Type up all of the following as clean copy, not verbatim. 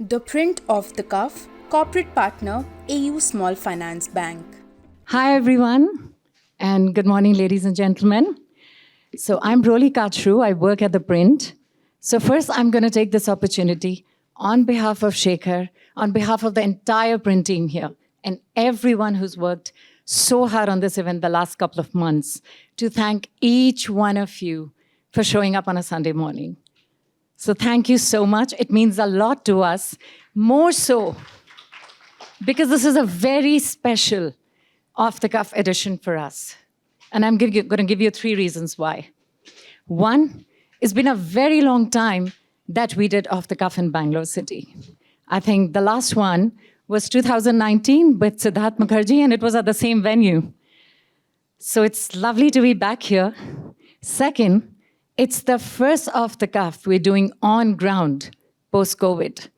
ThePrint Off The Cuff, corporate partner, AU Small Finance Bank. Hi, everyone, and good morning, ladies and gentlemen. So I'm Roli Kachru. I work at The Print. So first, I'm going to take this opportunity on behalf of Shekhar, on behalf of the entire print team here, and everyone who's worked so hard on this event the last couple of months, to thank each one of you for showing up on a Sunday morning. So thank you so much. It means a lot to us, more so because this is a very special off-the-cuff edition for us. And I'm going to give you 3 reasons why. One, it's been a very long time that we did off-the-cuff in Bangalore City. I think the last one was 2019 with Siddharth Mukherjee, and it was at the same venue. So it's lovely to be back here. Second, it's the first off-the-cuff we're doing on ground post-COVID.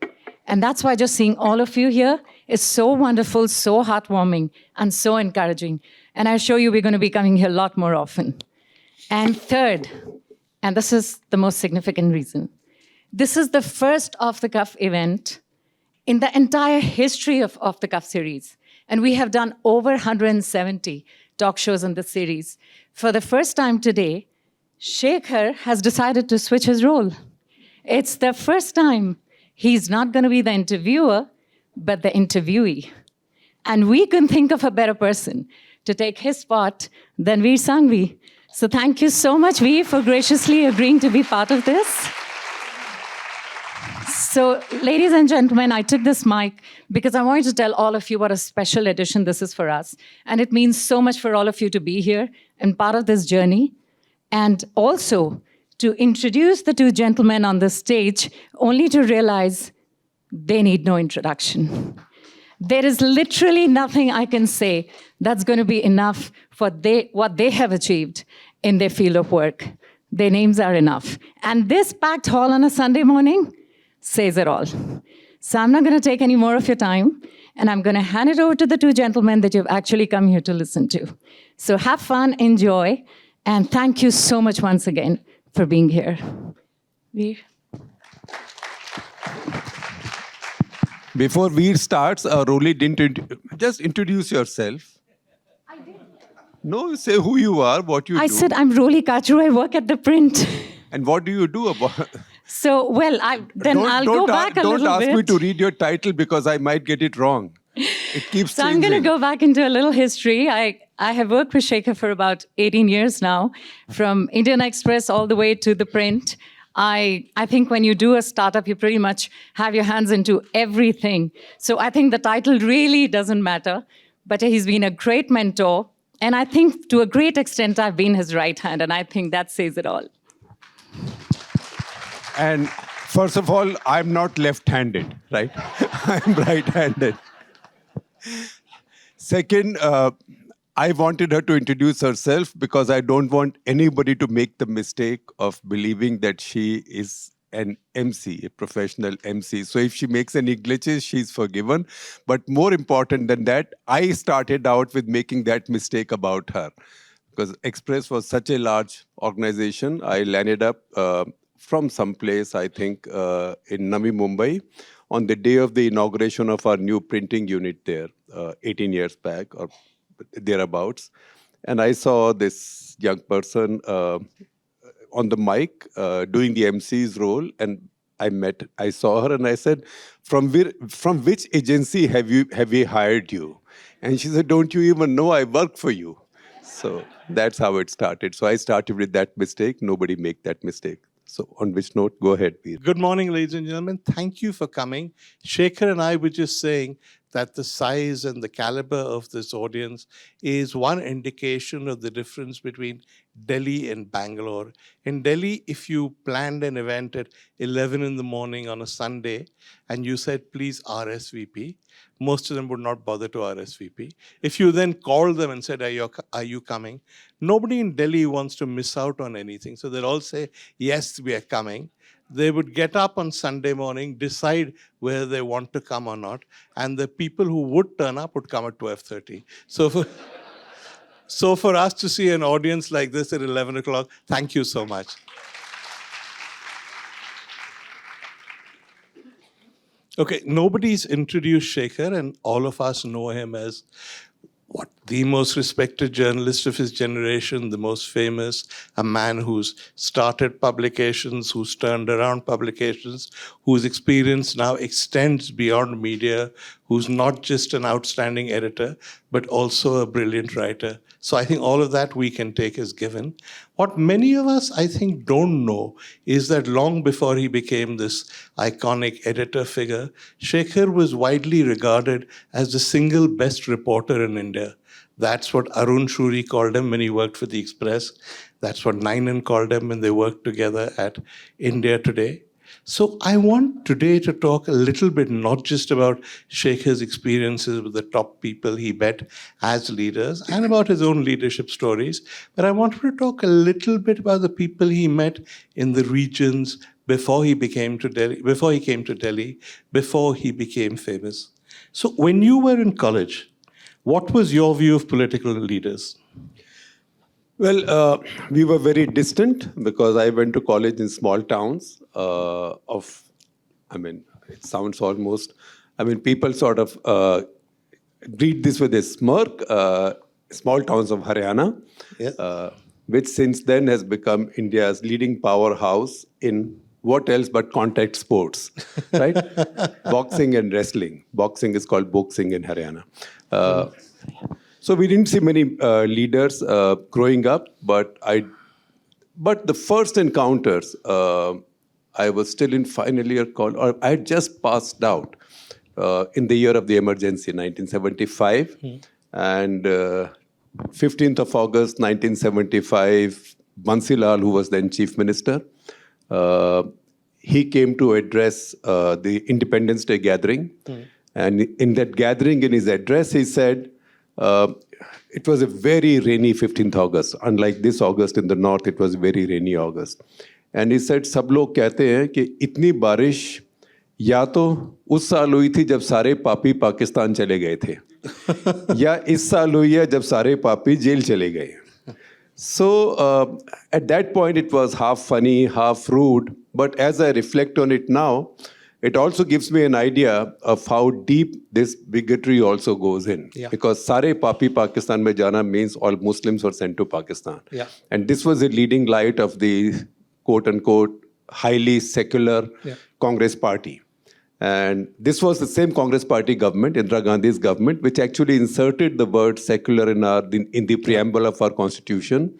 And that's why just seeing all of you here is so wonderful, so heartwarming, and so encouraging. And I assure you we're going to be coming here a lot more often. And third, and this is the most significant reason, this is the first off-the-cuff event in the entire history of off-the-cuff series. And we have done over 170 talk shows in this series. For the first time today, Shekhar has decided to switch his role. It's the first time he's not going to be the interviewer, but the interviewee. And we couldn't think of a better person to take his spot than Vir Sanghvi. So thank you so much, Vir, for graciously agreeing to be part of this. So, ladies and gentlemen, I took this mic because I wanted to tell all of you what a special edition this is for us. And it means so much for all of you to be here and part of this journey. And also to introduce the 2 gentlemen on the stage, only to realize they need no introduction. There is literally nothing I can say that's going to be enough for what they have achieved in their field of work. Their names are enough. And this packed hall on a Sunday morning says it all. So I'm not going to take any more of your time, and I'm going to hand it over to the 2 gentlemen that you've actually come here to listen to. So have fun, enjoy, and thank you so much once again for being here. Vir? Before Veer starts, Roli didn't just introduce yourself. I did. No, say who you are, what you do. I said I'm Roli Kachru. I work at The Print. And what do you do about? So, well, I'll go back a little bit. Don't ask me to read your title because I might get it wrong. It keeps So changing. I'm going to go back into a little history. I have worked with Shekhar for about 18 years now, from Indian Express all the way to The Print. I think when you do a startup, you pretty much have your hands into everything. So I think the title really doesn't matter, but he's been a great mentor. And I think to a great extent, I've been his right hand, and I think that says it all. And first of all, I'm not left-handed, right? I'm right-handed. Second, I wanted her to introduce herself because I don't want anybody to make the mistake of believing that she is an MC, a professional MC. So if she makes any glitches, she's forgiven. But more important than that, I started out with making that mistake about her. Because Express was such a large organization, I landed up from someplace, I think, in Navi Mumbai, on the day of the inauguration of our new printing unit there, 18 years back or thereabouts. And I saw this young person on the mic doing the MC's role, and I saw her and I said, from which agency have we hired you? And she said, don't you even know I work for you? So that's how it started. So I started with that mistake. Nobody make that mistake. So on which note, go ahead, Veer. Good morning, ladies and gentlemen. Thank you for coming. Shekhar and I were just saying that the size and the caliber of this audience is one indication of the difference between Delhi and Bangalore. In Delhi, if you planned an event at 11 in the morning on a Sunday and you said, please RSVP, most of them would not bother to RSVP. If you then called them and said, are you coming? Nobody in Delhi wants to miss out on anything. So they'll all say, yes, we are coming. They would get up on Sunday morning, decide whether they want to come or not, and the people who would turn up would come at 12:30. So for us to see an audience like this at 11 o'clock, thank you so much. Okay, nobody's introduced Shekhar, and all of us know him as the most respected journalist of his generation, the most famous, a man who's started publications, who's turned around publications, whose experience now extends beyond media, who's not just an outstanding editor, but also a brilliant writer. So I think all of that we can take as given. What many of us, I think, don't know is that long before he became this iconic editor figure, Shekhar was widely regarded as the single best reporter in India. That's what Arun Shuri called him when he worked for the Express. That's what Nainan called him when they worked together at India Today. So I want today to talk a little bit not just about Shekhar's experiences with the top people he met as leaders and about his own leadership stories, but I want to talk a little bit about the people he met in the regions before he came to Delhi, before he became famous. So when you were in college, what was your view of political leaders? Well, we were very distant because I went to college in small towns it sounds almost, people sort of read this with a smirk, small towns of Haryana, which since then has become India's leading powerhouse in what else but contact sports, right? Boxing and wrestling. Boxing is called boxing in Haryana. So we didn't see many leaders growing up, but the first encounters, I was still in final year college, or I had just passed out in the year of the emergency, 1975. And 15th of August, 1975, Bansilal, who was then chief minister, he came to address the Independence Day gathering. And in that gathering, in his address, he said, it was a very rainy 15th August. Unlike this August in the north, it was a very rainy August. And he said, सब लोग कहते हैं कि इतनी बारिश या तो उस साल हुई थी जब सारे पापी पाकिस्तान चले गए थे या इस साल हुई है जब सारे पापी जेल चले गए. So at that point, it was half funny, half rude. But as I reflect on it now, it also gives me an idea of how deep this bigotry also goes in. Because Sare Papi Pakistan mein jana means all Muslims were sent to Pakistan. And this was a leading light of the quote-unquote highly secular Congress party. And this was the same Congress party government, Indira Gandhi's government, which actually inserted the word secular in the preamble of our constitution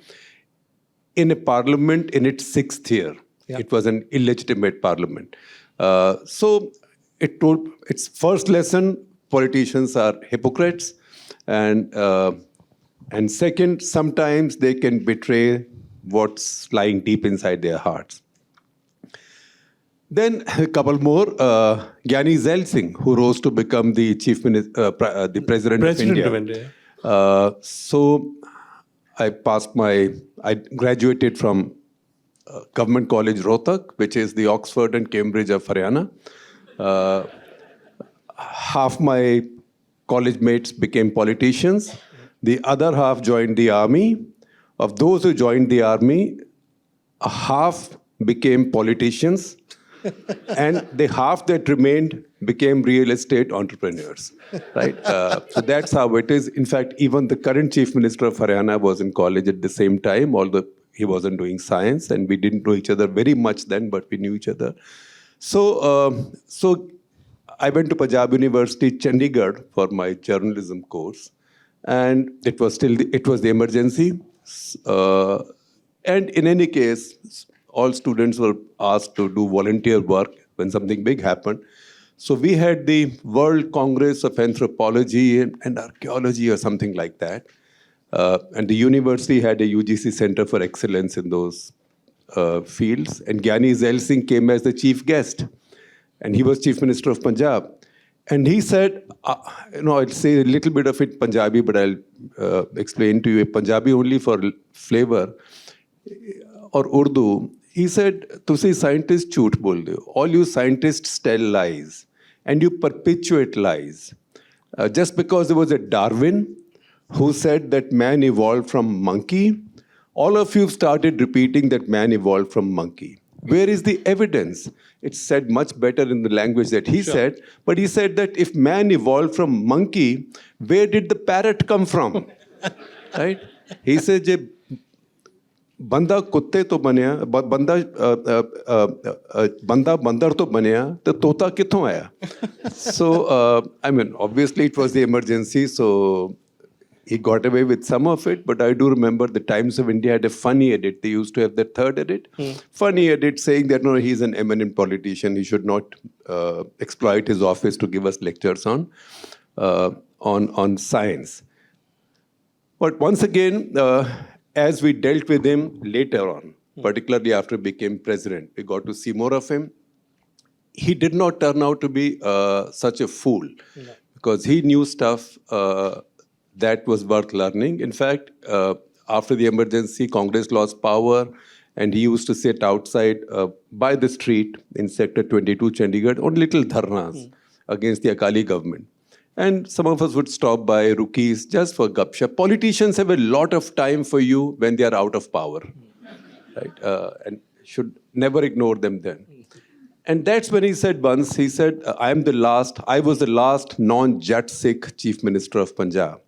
in a parliament in its 6th year. It was an illegitimate parliament. So it told its first lesson, politicians are hypocrites. And second, sometimes they can betray what's lying deep inside their hearts. Then a couple more, Gyani Zail Singh, who rose to become the the president of India. So I graduated from Government College Rohtak, which is the Oxford and Cambridge of Haryana. Half my college mates became politicians. The other half joined the army. Of those who joined the army, a half became politicians. And the half that remained became real estate entrepreneurs, right? So that's how it is. In fact, even the current chief minister of Haryana was in college at the same time, although he wasn't doing science, and we didn't know each other very much then, but we knew each other. So I went to Punjab University, Chandigarh, for my journalism course, and it was the emergency. And in any case, all students were asked to do volunteer work when something big happened. So we had the World Congress of Anthropology and Archaeology or something like that. And the university had a UGC Center for Excellence in those fields. And Gyani Zail Singh came as the chief guest. And he was Chief Minister of Punjab. And he said, I'll say a little bit of it Punjabi, but I'll explain to you Punjabi only for flavor, or Urdu. He said, "Tusi scientists jhoot bolde ho. All you scientists tell lies, and you perpetuate lies. Just because there was a Darwin who said that man evolved from monkey, all of you started repeating that man evolved from monkey. Where is the evidence? It's said much better in the language that he said, but he said that if man evolved from monkey, where did the parrot come from? Right? He said, "Je banda kutte to banaya, banda bandar to banaya, to tota kithon aaya?" So, I mean, obviously it was the emergency, so he got away with some of it, but I do remember the Times of India had a funny edit. They used to have the third edit. Funny edit saying that, no, he's an eminent politician. He should not exploit his office to give us lectures on science. But once again, as we dealt with him later on, particularly after he became president, we got to see more of him. He did not turn out to be such a fool because he knew stuff that was worth learning. In fact, after the emergency, Congress lost power, and he used to sit outside by the street in Sector 22, Chandigarh, on little dharnas against the Akali government. And some of us would stop by rookies just for gupshup. Politicians have a lot of time for you when they are out of power, right? And should never ignore them then. And that's when he said once, he said, I was the last non-Jat Sikh Chief Minister of Punjab.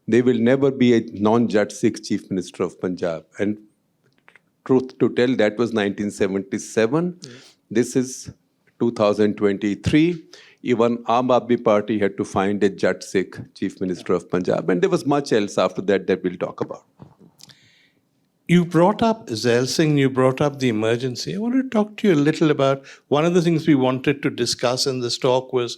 There will never be a non-Jat Sikh Chief Minister of Punjab. And truth to tell, that was 1977. This is 2023. Even Aam Aadmi Party had to find a Jat Sikh Chief Minister of Punjab. And there was much else after that we'll talk about. You brought up Zail Singh, you brought up the emergency. I want to talk to you a little about one of the things we wanted to discuss in this talk was,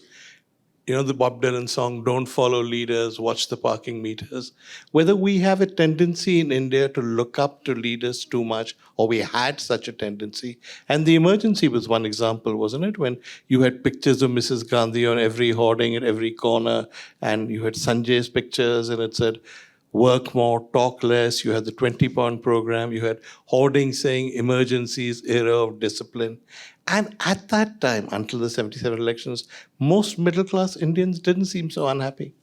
you know, the Bob Dylan song, "Don't follow leaders, watch the parking meters." Whether we have a tendency in India to look up to leaders too much, or we had such a tendency. And the emergency was one example, wasn't it? When you had pictures of Mrs. Gandhi on every hoarding at every corner, and you had Sanjay's pictures, and it said, "Work more, talk less." You had the 20-pound program. You had hoarding saying emergencies, era of discipline. And at that time, until the 77 elections, most middle-class Indians didn't seem so unhappy.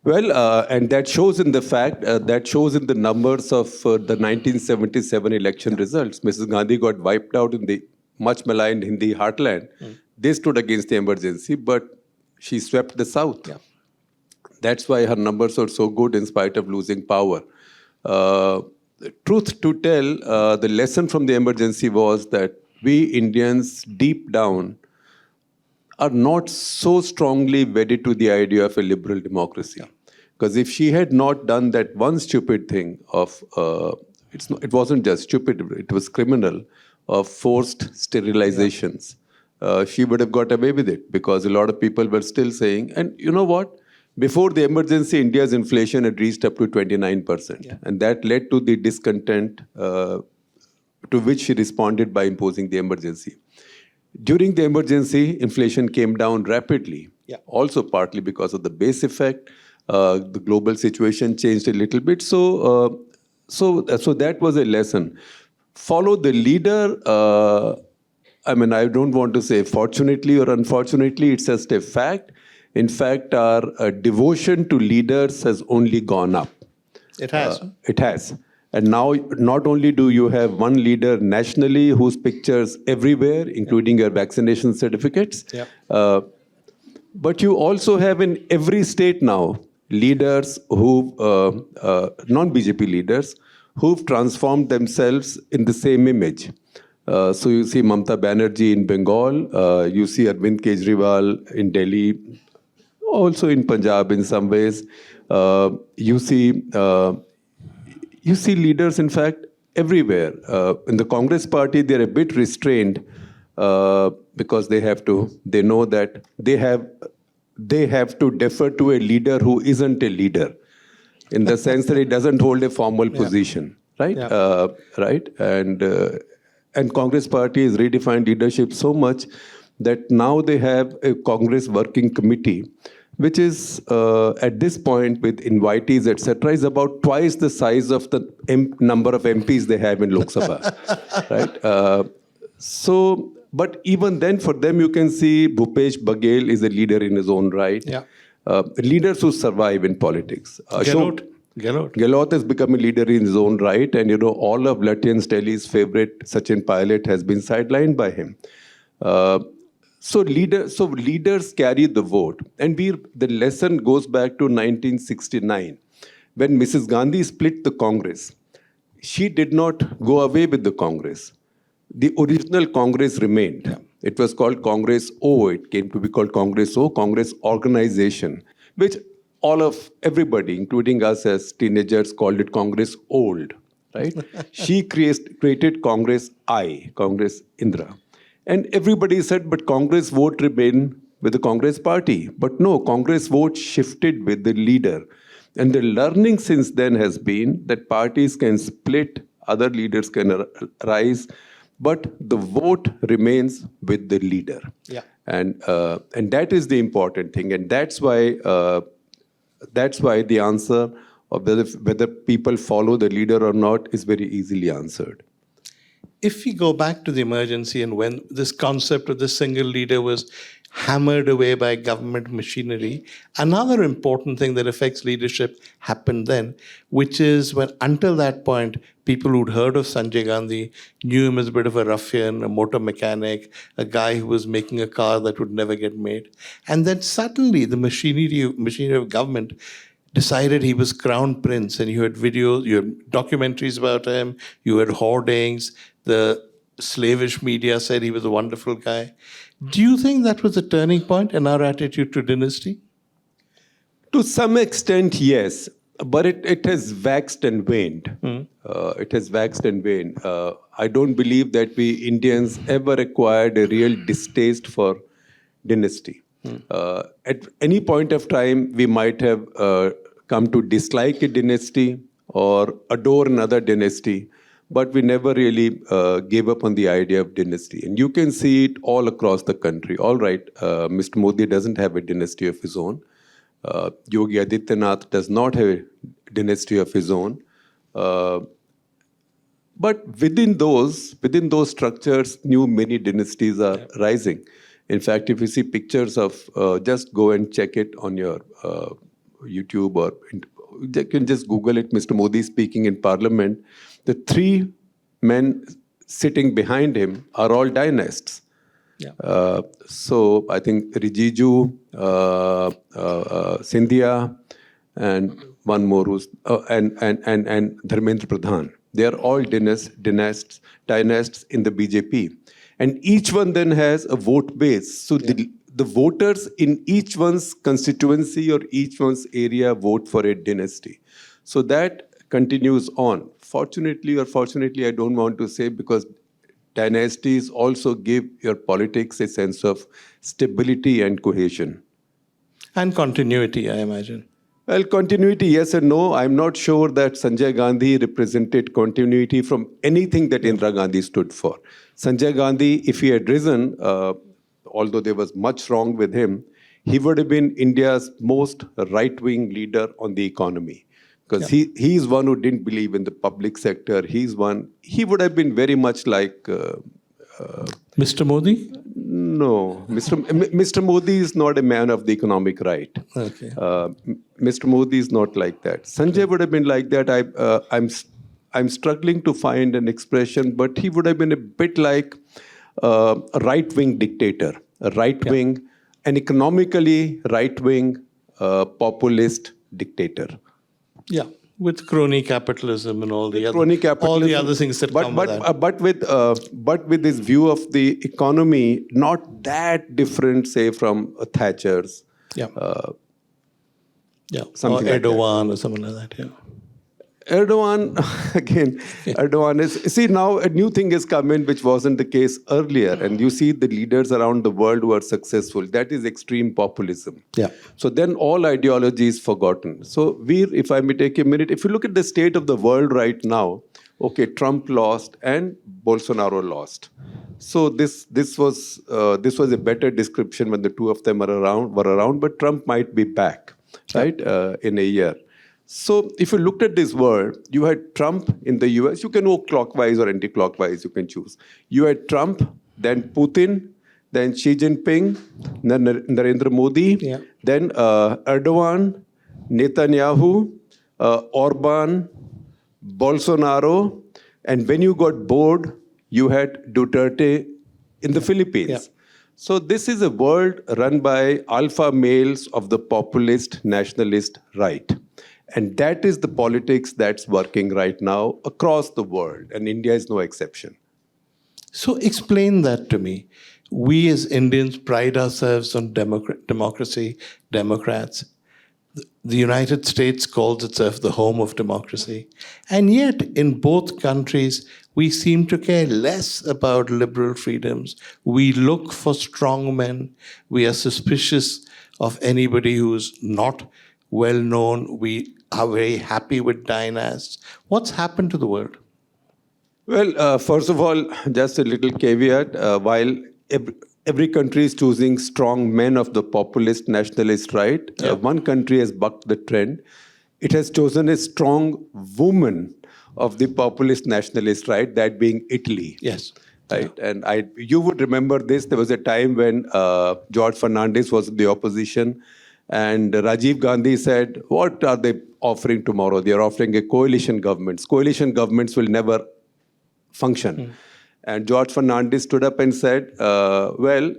Well, and that shows in the fact, that shows in the numbers of the 1977 election results. Mrs. Gandhi got wiped out in the much maligned Hindi heartland. They stood against the emergency, but she swept the South. Yeah. That's why her numbers are so good in spite of losing power. Truth to tell, the lesson from the emergency was that we Indians, deep down, are not so strongly wedded to the idea of a liberal democracy. Because if she had not done that one stupid thing of, it wasn't just stupid, it was criminal, of forced sterilizations, she would have got away with it because a lot of people were still saying, and you know what? Before the emergency, India's inflation had reached up to 29%. Yeah. And that led to the discontent to which she responded by imposing the emergency. During the emergency, inflation came down rapidly. Yeah. Also partly because of the base effect. The global situation changed a little bit. So that was a lesson. Follow the leader. I mean, I don't want to say fortunately or unfortunately, it's just a fact. In fact, our devotion to leaders has only gone up. It has. It has. And now, not only do you have one leader nationally whose pictures everywhere, including your vaccination certificates, but you also have in every state now leaders who, non-BJP leaders, who've transformed themselves in the same image. So you see Mamata Banerjee in Bengal, you see Arvind Kejriwal in Delhi, also in Punjab in some ways. You see leaders, in fact, everywhere. In the Congress party, they're a bit restrained because they know that they have to defer to a leader who isn't a leader, in the sense that he doesn't hold a formal position, right? Yeah. Right? And Congress party has redefined leadership so much that now they have a Congress working committee, which is at this point with invitees, etc., is about twice the size of the number of MPs they have in Lok Sabha, right? But even then, for them, you can see Bhupesh Baghel is a leader in his own right. Yeah. Leaders who survive in politics. Gehlot has become a leader in his own right, and all of Lutyens Delhi's favorite Sachin Pilot has been sidelined by him. So leaders carry the vote, and the lesson goes back to 1969, when Mrs. Gandhi split the Congress. She did not go away with the Congress. The original Congress remained. Yeah. It was called Congress O. It came to be called Congress O, Congress Organization, which everybody, including us as teenagers, called it Congress Old, right? She created Congress I, Congress Indira. And everybody said, but Congress vote remain with the Congress party. But no, Congress vote shifted with the leader. And the learning since then has been that parties can split, other leaders can rise, but the vote remains with the leader. Yeah. And that is the important thing. And that's why the answer of whether people follow the leader or not is very easily answered. If we go back to the emergency and when this concept of the single leader was hammered away by government machinery, another important thing that affects leadership happened then, which is when until that point, people who'd heard of Sanjay Gandhi knew him as a bit of a ruffian, a motor mechanic, a guy who was making a car that would never get made. And then suddenly the machinery of government decided he was crown prince, and you had videos, you had documentaries about him, you had hoardings, the slavish media said he was a wonderful guy. Do you think that was a turning point in our attitude to dynasty? To some extent, yes. But it has waxed and waned. It has waxed and waned. I don't believe that we Indians ever acquired a real distaste for dynasty. At any point of time, we might have come to dislike a dynasty or adore another dynasty, but we never really gave up on the idea of dynasty. And you can see it all across the country. All right, Mr. Modi doesn't have a dynasty of his own. Yogi Adityanath does not have a dynasty of his own. But within those structures, new many dynasties are rising. In fact, if you see pictures of, just go and check it on your YouTube, or you can just Google it, Mr. Modi speaking in Parliament. The three men sitting behind him are all dynasts. Yeah. So I think Rijiju, Scindia, and one more who's and Dharmendra Pradhan. They are all dynasts in the BJP, and each one then has a vote base. So the voters in each one's constituency or each one's area vote for a dynasty. So that continues on. Fortunately or fortunately, I don't want to say, because dynasties also give your politics a sense of stability and cohesion. And continuity, I imagine. Well, continuity, yes and no. I'm not sure that Sanjay Gandhi represented continuity from anything that Indira Gandhi stood for. Sanjay Gandhi, if he had risen, although there was much wrong with him, he would have been India's most right-wing leader on the economy. Because he's one who didn't believe in the public sector. He would have been very much like... Mr. Modi? No. Mr. Modi is not a man of the economic right. Okay. Mr. Modi is not like that. Sanjay would have been like that. I'm struggling to find an expression, but he would have been a bit like a right-wing dictator, a right-wing, an economically right-wing populist dictator. Yeah, with crony capitalism and all the other things that come with that. But with this view of the economy, not that different, say, from Thatcher's. Something or Erdogan or something like that. Yeah. Erdogan, again, Erdogan is... See, now a new thing has come in which wasn't the case earlier. And you see the leaders around the world who are successful. That is extreme populism. Yeah. So then all ideology is forgotten. So Veer, if I may take a minute, if you look at the state of the world right now, okay, Trump lost and Bolsonaro lost. So this was a better description when the two of them were around, but Trump might be back, right, in a year. So if you looked at this world, you had Trump in the US. You can go clockwise or anti-clockwise, you can choose. You had Trump, then Putin, then Xi Jinping, then Narendra Modi, then Erdogan, Netanyahu, Orban, Bolsonaro, and when you got bored, you had Duterte in the Philippines. Yeah. So this is a world run by alpha males of the populist, nationalist right. And that is the politics that's working right now across the world, and India is no exception. So explain that to me. We as Indians pride ourselves on democracy, Democrats. The United States calls itself the home of democracy. And yet, in both countries, we seem to care less about liberal freedoms. We look for strong men. We are suspicious of anybody who's not well known. We are very happy with dynasts. What's happened to the world? Well, first of all, just a little caveat. While every country is choosing strong men of the populist nationalist right, one country has bucked the trend. It has chosen a strong woman of the populist nationalist right, that being Italy. Yes. Right, and you would remember this. There was a time when George Fernandez was in the opposition, and Rajiv Gandhi said, "What are they offering tomorrow? They are offering a coalition government. Coalition governments will never function." And George Fernandez stood up and said, well,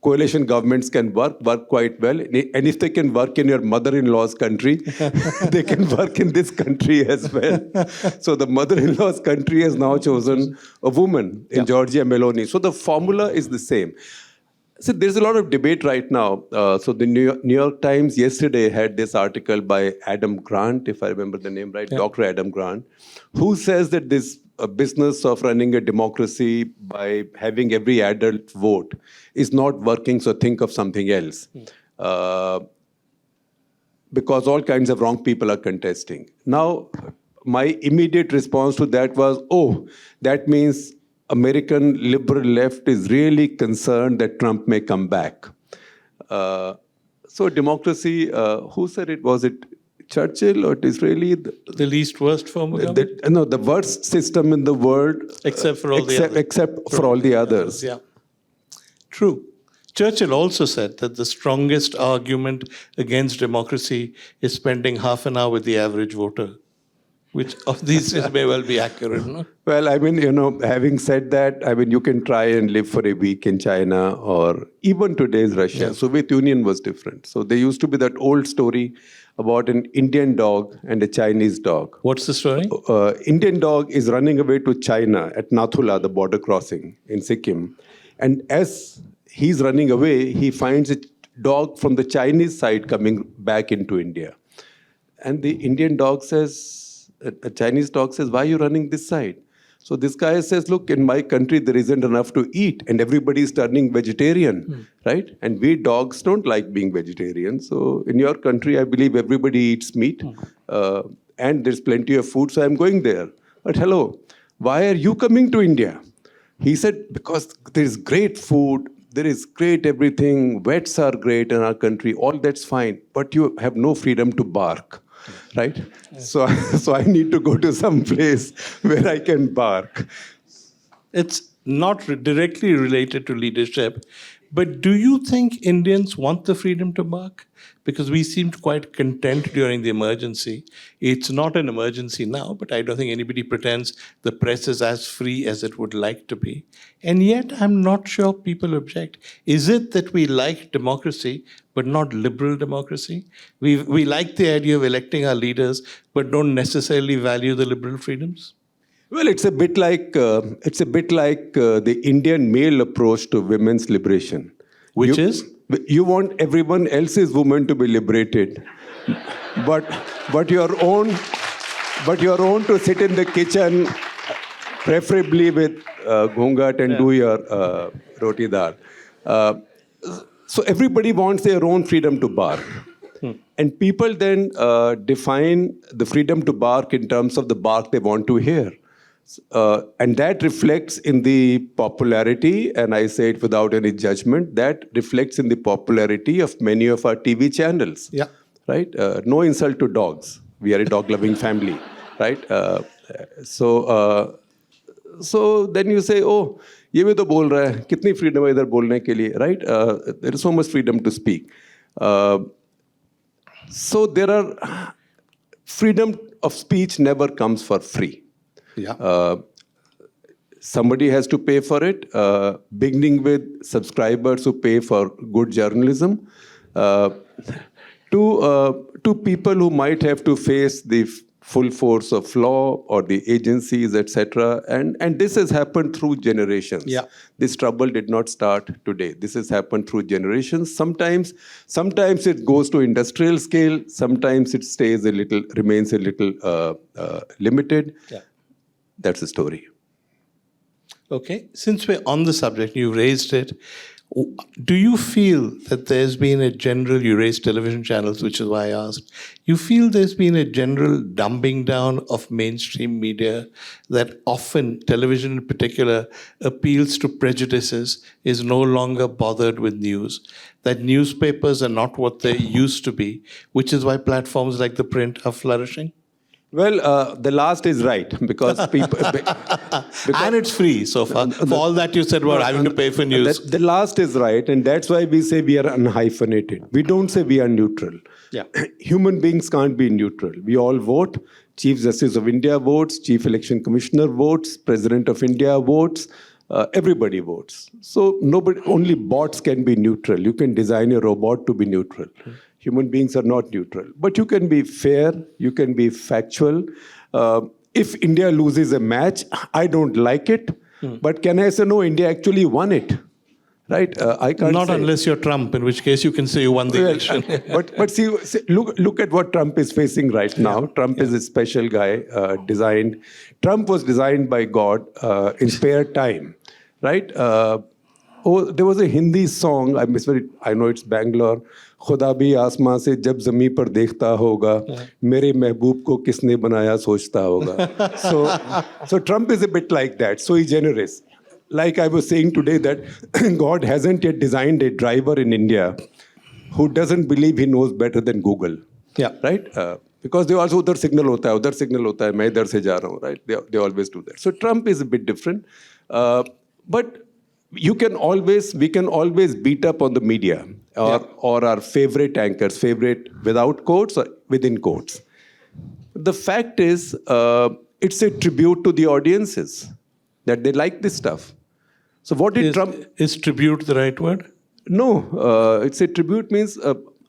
coalition governments can work quite well. And if they can work in your mother-in-law's country, they can work in this country as well. So the mother-in-law's country has now chosen a woman in Giorgia Meloni. So the formula is the same. So there's a lot of debate right now. So the New York Times yesterday had this article by Adam Grant, if I remember the name right, Dr. Adam Grant, who says that this business of running a democracy by having every adult vote is not working, so think of something else. Because all kinds of wrong people are contesting. Now, my immediate response to that was, oh, that means American liberal left is really concerned that Trump may come back. So democracy, who said it? Was it Churchill or Disraeli? The least worst form of government? No, the worst system in the world. Except for all the others. Except for all the others. Yeah. True. Churchill also said that the strongest argument against democracy is spending half an hour with the average voter. Which of these may well be accurate, no? Well, I mean, having said that, I mean, you can try and live for a week in China or even today's Russia. Yeah. Soviet Union was different. So there used to be that old story about an Indian dog and a Chinese dog. What's the story? Indian dog is running away to China at Nathula, the border crossing in Sikkim. And as he's running away, he finds a dog from the Chinese side coming back into India. And the Indian dog says, a Chinese dog says, why are you running this side? So this guy says, look, in my country, there isn't enough to eat and everybody is turning vegetarian, right? And we dogs don't like being vegetarian. So in your country, I believe everybody eats meat and there's plenty of food, so I'm going there. But hello, why are you coming to India? He said, because there is great food, there is great everything, vets are great in our country, all that's fine, but you have no freedom to bark. Right? So I need to go to some place where I can bark. It's not directly related to leadership, but do you think Indians want the freedom to bark? Because we seemed quite content during the emergency. It's not an emergency now, but I don't think anybody pretends the press is as free as it would like to be. And yet, I'm not sure people object. Is it that we like democracy, but not liberal democracy? We like the idea of electing our leaders, but don't necessarily value the liberal freedoms? Well, it's a bit like the Indian male approach to women's liberation. Which is? You want everyone else's woman to be liberated, but your own to sit in the kitchen, preferably with ghungat and do your roti dal. So everybody wants their own freedom to bark. And people then define the freedom to bark in terms of the bark they want to hear. And that reflects in the popularity, and I say it without any judgment, that reflects in the popularity of many of our TV channels. Yeah. Right? No insult to dogs. We are a dog-loving family. Right? So then you say, oh, ये भी तो बोल रहा है, कितनी freedom है इधर बोलने के लिए, right? There is so much freedom to speak. So there are freedom of speech never comes for free. Yeah. Somebody has to pay for it, beginning with subscribers who pay for good journalism, to people who might have to face the full force of law or the agencies, etc. And this has happened through generations. Yeah. This trouble did not start today. This has happened through generations. Sometimes it goes to industrial scale. Sometimes it remains a little limited. Yeah. That's the story. Okay. Since we're on the subject, you raised it. Do you feel that there's been a general, you raised television channels, which is why I asked, you feel there's been a general dumbing down of mainstream media, that often television in particular appeals to prejudices, is no longer bothered with news, that newspapers are not what they used to be, which is why platforms like The Print are flourishing? Well, the last is right, because people... and it's free so far. For all that you said about having to pay for news. The last is right, and that's why we say we are unhyphenated. We don't say we are neutral. Yeah. Human beings can't be neutral. We all vote. Chief Justice of India votes, Chief Election Commissioner votes, President of India votes, everybody votes. So only bots can be neutral. You can design a robot to be neutral. Human beings are not neutral. But you can be fair, you can be factual. If India loses a match, I don't like it. But can I say, no, India actually won it? Right? I can't Not say. unless you're Trump, in which case you can say you won the election. But see, look at what Trump is facing right now. Yeah. Trump is a special guy, designed. Trump was designed by God in spare time, right? There was a Hindi song, I know it's Bangalore. खुदा भी आसमां से जब ज़मीं पर देखता होगा मेरे महबूब को किसने बनाया सोचता होगा. So Trump is a bit like that. So he's generous. Like I was saying today that God hasn't yet designed a driver in India who doesn't believe he knows better than Google. Yeah. Right? Because they also udhar signal hota hai, main idhar se ja raha hu, right? They always do that. So Trump is a bit different. But we can always beat up on the media or our favorite anchors, favorite without quotes or within quotes. The fact is, it's a tribute to the audiences that they like this stuff. So what did Trump... Is tribute the right word? No, it's a tribute means...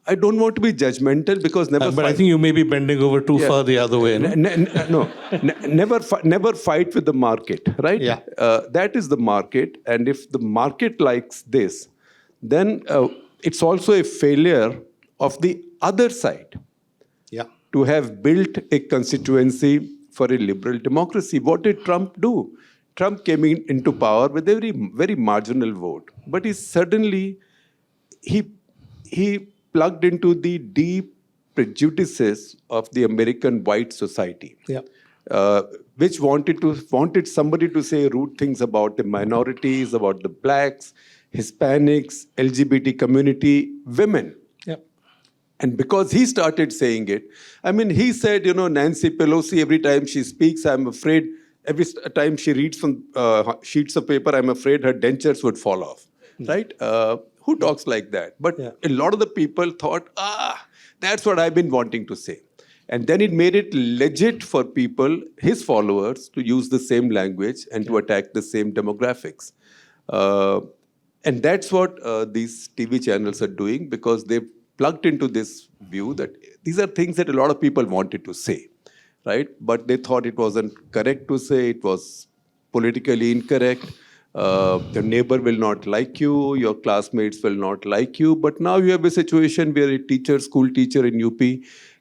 I don't want to be judgmental because never... But I think you may be bending over too far the other way. No? Never fight with the market, right? Yeah. That is the market. And if the market likes this, then it's also a failure of the other side. Yeah. To have built a constituency for a liberal democracy. What did Trump do? Trump came into power with a very, very marginal vote. But he plugged into the deep prejudices of the American white society, which wanted somebody to say rude things about the minorities, about the blacks, Hispanics, LGBT community, women. Yeah. And because he started saying it, I mean, he said, Nancy Pelosi, every time she speaks, I'm afraid, every time she reads from sheets of paper, I'm afraid her dentures would fall off, right? Who talks like that? But a lot of the people thought, that's what I've been wanting to say. And then it made it legit for people, his followers, to use the same language and to attack the same demographics. And that's what these TV channels are doing, because they've plugged into this view that these are things that a lot of people wanted to say, right? But they thought it wasn't correct to say, it was politically incorrect. Your neighbor will not like you, your classmates will not like you. But now you have a situation where a school teacher in UP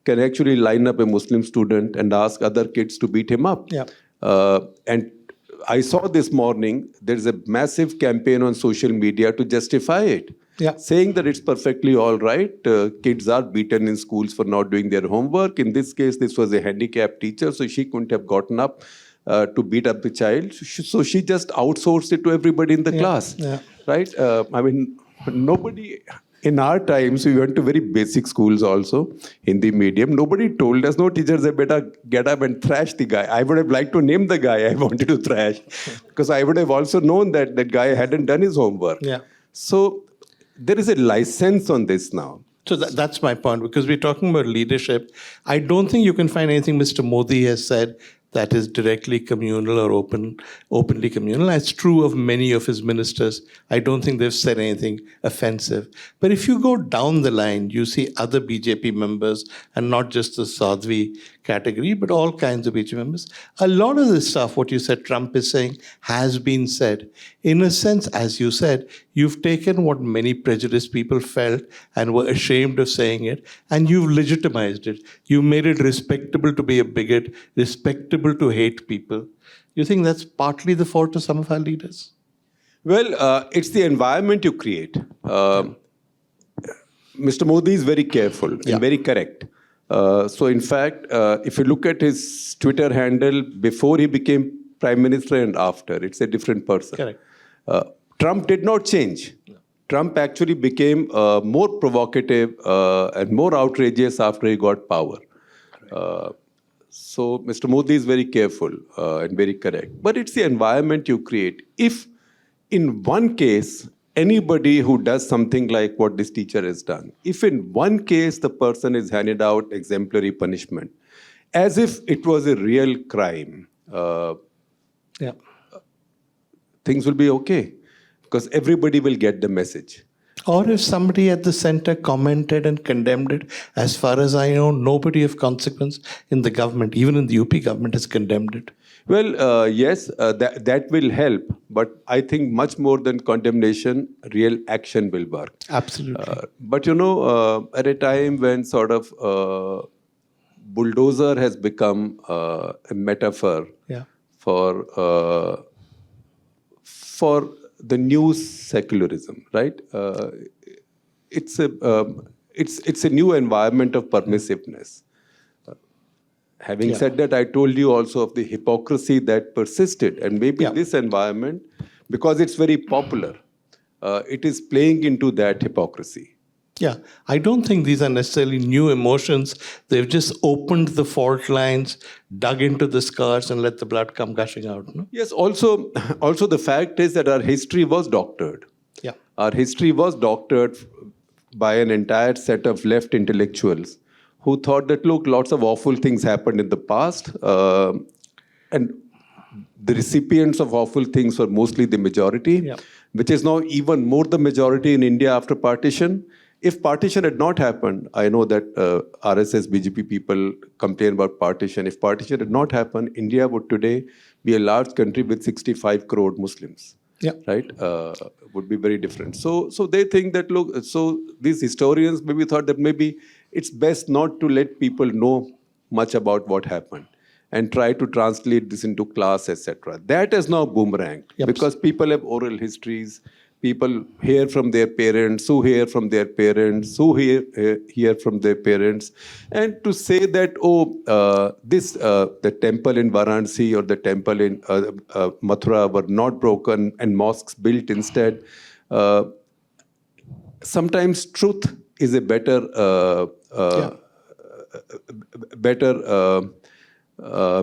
can actually line up a Muslim student and ask other kids to beat him up. Yeah. And I saw this morning, there's a massive campaign on social media to justify it. Yeah. Saying that it's perfectly all right. Kids are beaten in schools for not doing their homework. In this case, this was a handicapped teacher, so she couldn't have gotten up to beat up the child. So she just outsourced it to everybody in the class, right? I mean, nobody, in our times, we went to very basic schools also, Hindi medium. Nobody told us, no teacher said, beta, get up and thrash the guy. I would have liked to name the guy I wanted to thrash, because I would have also known that that guy hadn't done his homework. Yeah. So there is a license on this now. So that's my point, because we're talking about leadership. I don't think you can find anything Mr. Modi has said that is directly communal or openly communal. That's true of many of his ministers. I don't think they've said anything offensive. But if you go down the line, you see other BJP members, and not just the Sanghvi category, but all kinds of BJP members. A lot of this stuff, what you said Trump is saying, has been said. In a sense, as you said, you've taken what many prejudiced people felt and were ashamed of saying it, and you've legitimized it. You made it respectable to be a bigot, respectable to hate people. You think that's partly the fault of some of our leaders? Well, it's the environment you create. Mr. Modi is very careful and very correct. So in fact, if you look at his Twitter handle before he became Prime Minister and after, it's a different person. Correct. Trump did not change. No. Trump actually became more provocative and more outrageous after he got power. So Mr. Modi is very careful and very correct. But it's the environment you create. If in one case, anybody who does something like what this teacher has done, if in one case the person is handed out exemplary punishment, as if it was a real crime, things will be okay, because everybody will get the message. Or if somebody at the center commented and condemned it, as far as I know, nobody of consequence in the government, even in the UP government, has condemned it. Well, yes, that will help. But I think much more than condemnation, real action will work. Absolutely. But, at a time when sort of bulldozer has become a metaphor for the new secularism, right? It's a new environment of permissiveness. Having said that, I told you also of the hypocrisy that persisted, and maybe this environment, because it's very popular, it is playing into that hypocrisy. Yeah, I don't think these are necessarily new emotions. They've just opened the fault lines, dug into the scars, and let the blood come gushing out. No? Yes, also the fact is that our history was doctored. Yeah. Our history was doctored by an entire set of left intellectuals who thought that, look, lots of awful things happened in the past, and the recipients of awful things were mostly the majority, which is now even more the majority in India after partition. If partition had not happened, I know that RSS, BJP people complain about partition. If partition had not happened, India would today be a large country with 65 crore Muslims. Right? Would be very different. So they think that, look, so these historians maybe thought that maybe it's best not to let people know much about what happened and try to translate this into class, etc. That is now boomerang because people have oral histories. People hear from their parents, who hear from their parents, who hear from their parents. And to say that, the temple in Varanasi or the temple in Mathura were not broken and mosques built instead, sometimes truth is a better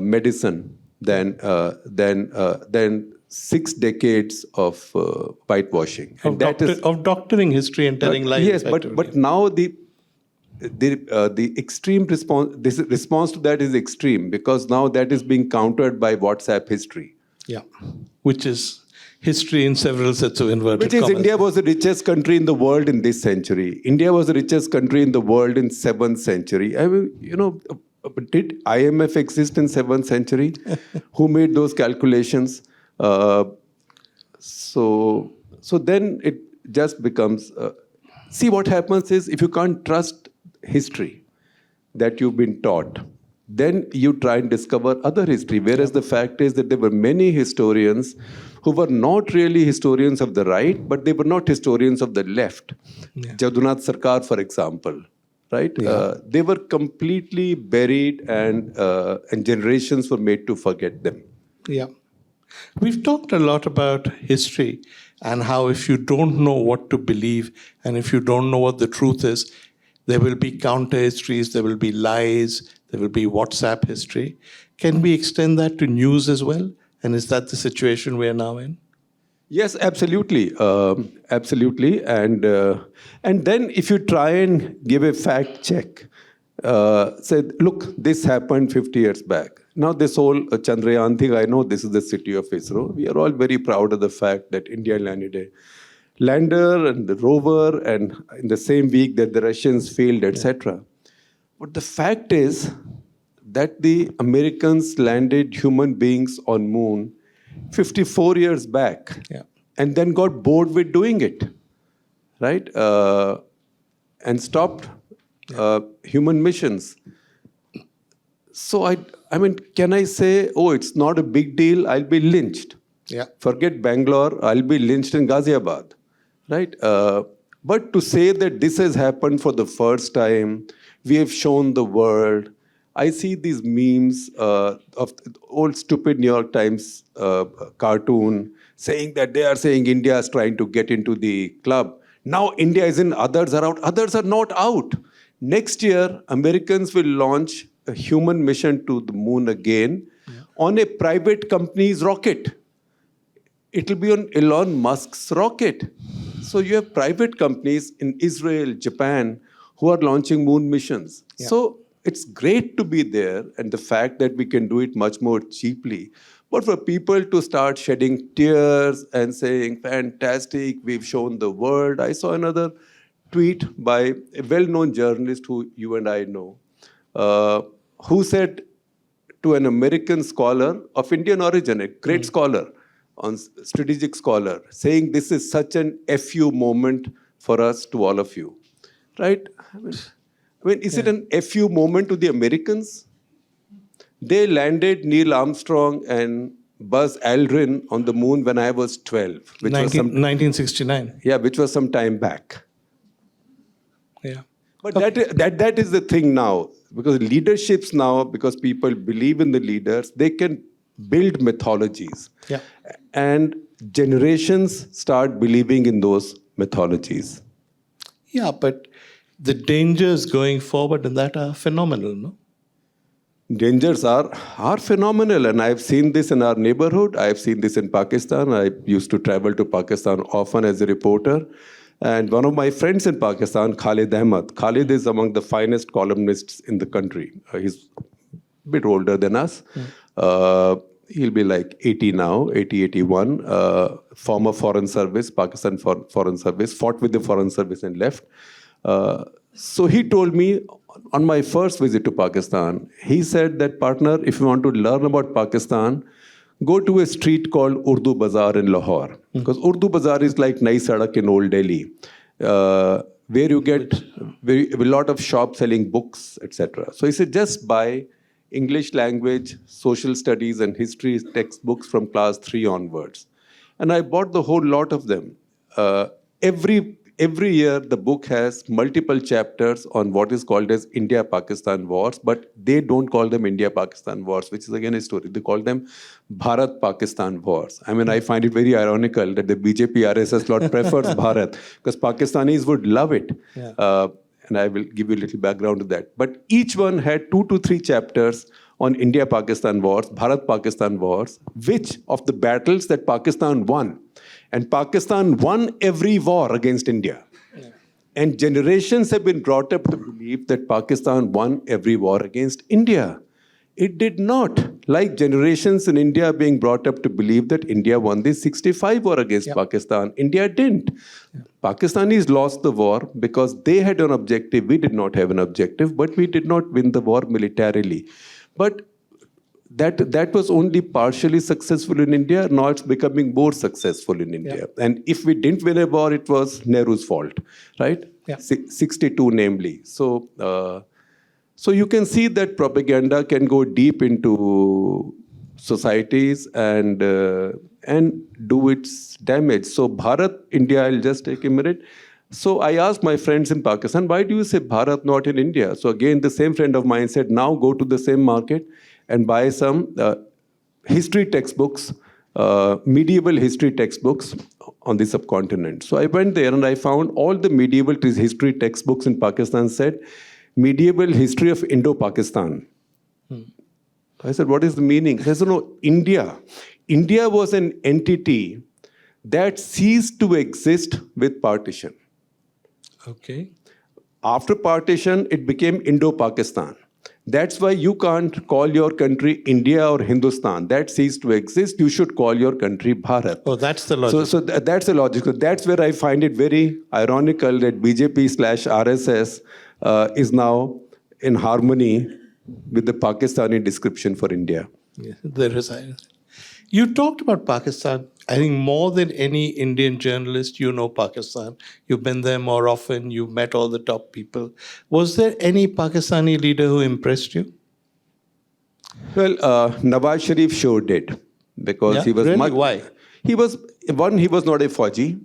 medicine than 6 decades of whitewashing. Of doctoring history and telling lies. Yes, but now the extreme response, this response to that is extreme, because now that is being countered by WhatsApp history. Yeah. Which is history in several sets of inverted commas. India was the richest country in the world in this century. India was the richest country in the world in 7th century. I mean, did IMF exist in 7th century? Who made those calculations? So then it just becomes, see what happens is, if you can't trust history that you've been taught, then you try and discover other history. Whereas the fact is that there were many historians who were not really historians of the right, but they were not historians of the left. Jadunath Sarkar, for example, right? They were completely buried, and generations were made to forget them. Yeah. We've talked a lot about history and how if you don't know what to believe and if you don't know what the truth is, there will be counter histories, there will be lies, there will be WhatsApp history. Can we extend that to news as well? And is that the situation we are now in? Yes, absolutely, absolutely, and then if you try and give a fact check, say, look, this happened 50 years back. Now this whole Chandrayaan thing, I know this is the city of ISRO. We are all very proud of the fact that India landed a lander and the rover, and in the same week that the Russians failed, etc. But the fact is that the Americans landed human beings on moon 54 years back, and then got bored with doing it, right? And stopped human missions. So I mean, can I say, oh, it's not a big deal, I'll be lynched. Yeah. Forget Bangalore, I'll be lynched in Ghaziabad, right? But to say that this has happened for the first time, we have shown the world. I see these memes of old stupid New York Times cartoon saying that they are saying India is trying to get into the club. Now India is in, others are out. Others are not out. Next year, Americans will launch a human mission to the moon again on a private company's rocket. It will be on Elon Musk's rocket. So you have private companies in Israel, Japan, who are launching moon missions. Yeah. So it's great to be there, and the fact that we can do it much more cheaply. But for people to start shedding tears and saying, fantastic, we've shown the world. I saw another tweet by a well-known journalist who you and I know, who said to an American scholar of Indian origin, a great scholar, on strategic scholar, saying this is such an FU moment for us to all of you, right? I mean, is it an FU moment to the Americans? They landed Neil Armstrong and Buzz Aldrin on the moon when I was 12. Which was 1969. Yeah, which was some time back. Yeah. But that is the thing now, because leaderships now, because people believe in the leaders, they can build mythologies. Yeah. And generations start believing in those mythologies. Yeah, but the dangers going forward in that are phenomenal, no? Dangers are phenomenal, and I've seen this in our neighborhood. I've seen this in Pakistan. I used to travel to Pakistan often as a reporter. And one of my friends in Pakistan, Khalid Ahmad, Khalid is among the finest columnists in the country. He's a bit older than us. He'll be like 80 now, 80, 81. Former Foreign Service, Pakistan Foreign Service, fought with the Foreign Service and left. So he told me on my first visit to Pakistan, he said that, partner, if you want to learn about Pakistan, go to a street called Urdu Bazaar in Lahore. Because Urdu Bazaar is like Nai Sadak in Old Delhi, where you get a lot of shops selling books, etc. So he said, just buy English language, social studies, and history textbooks from class 3 onwards. And I bought the whole lot of them. Every year, the book has multiple chapters on what is called as India-Pakistan wars, but they don't call them India-Pakistan wars, which is again a story. They call them Bharat-Pakistan wars. I mean, I find it very ironical that the BJP RSS lot prefers Bharat, because Pakistanis would love it. Yeah. And I will give you a little background to that. But each one had 2 to 3 chapters on India-Pakistan wars, Bharat-Pakistan wars, which of the battles that Pakistan won. And Pakistan won every war against India. Yeah. And generations have been brought up to believe that Pakistan won every war against India. It did not. Like generations in India being brought up to believe that India won the 65 war against Pakistan. India didn't. Pakistanis lost the war because they had an objective. We did not have an objective, but we did not win the war militarily. But that was only partially successful in India. Now it's becoming more successful in India. Yeah. And if we didn't win a war, it was Nehru's fault, right? Yeah. 62 namely. So you can see that propaganda can go deep into societies and do its damage. So Bharat, India, I'll just take a minute. So I asked my friends in Pakistan, why do you say Bharat, not in India? So again, the same friend of mine said, now go to the same market and buy some history textbooks, medieval history textbooks on the subcontinent. So I went there and I found all the medieval history textbooks in Pakistan said, medieval history of Indo-Pakistan. I said, what is the meaning? He said, no, India. India was an entity that ceased to exist with partition. Okay. After partition, it became Indo-Pakistan. That's why you can't call your country India or Hindustan. That ceased to exist. You should call your country Bharat. Oh, that's the logic. So that's the logic. So that's where I find it very ironical that BJP/RSS is now in harmony with the Pakistani description for India. Yeah, there is. You talked about Pakistan. I think more than any Indian journalist, you know Pakistan. You've been there more often. You've met all the top people. Was there any Pakistani leader who impressed you? Well, Nawaz Sharif sure did, because he was really? much. Why? He was not a Fauji,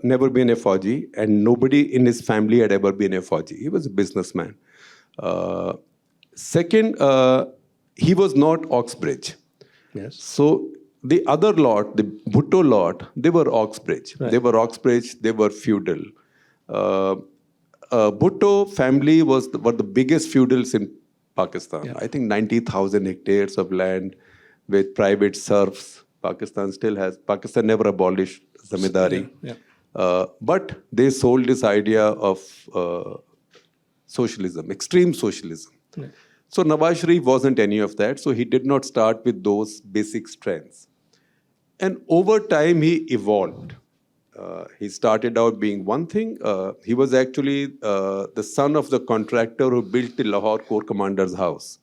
never been a Fauji, and nobody in his family had ever been a Fauji. He was a businessman. Second, he was not Oxbridge. Yes. So the other lot, the Bhutto lot, they were Oxbridge. Right. They were Oxbridge, they were feudal. Bhutto family were the biggest feudals in Pakistan. Yeah. I think 90,000 hectares of land with private serfs. Pakistan never abolished zamindari. Yeah. But they sold this idea of socialism, extreme socialism. Yeah. So Nawaz Sharif wasn't any of that. So he did not start with those basic strengths. And over time, he evolved. He started out being one thing. He was actually the son of the contractor who built the Lahore Corps Commander's house.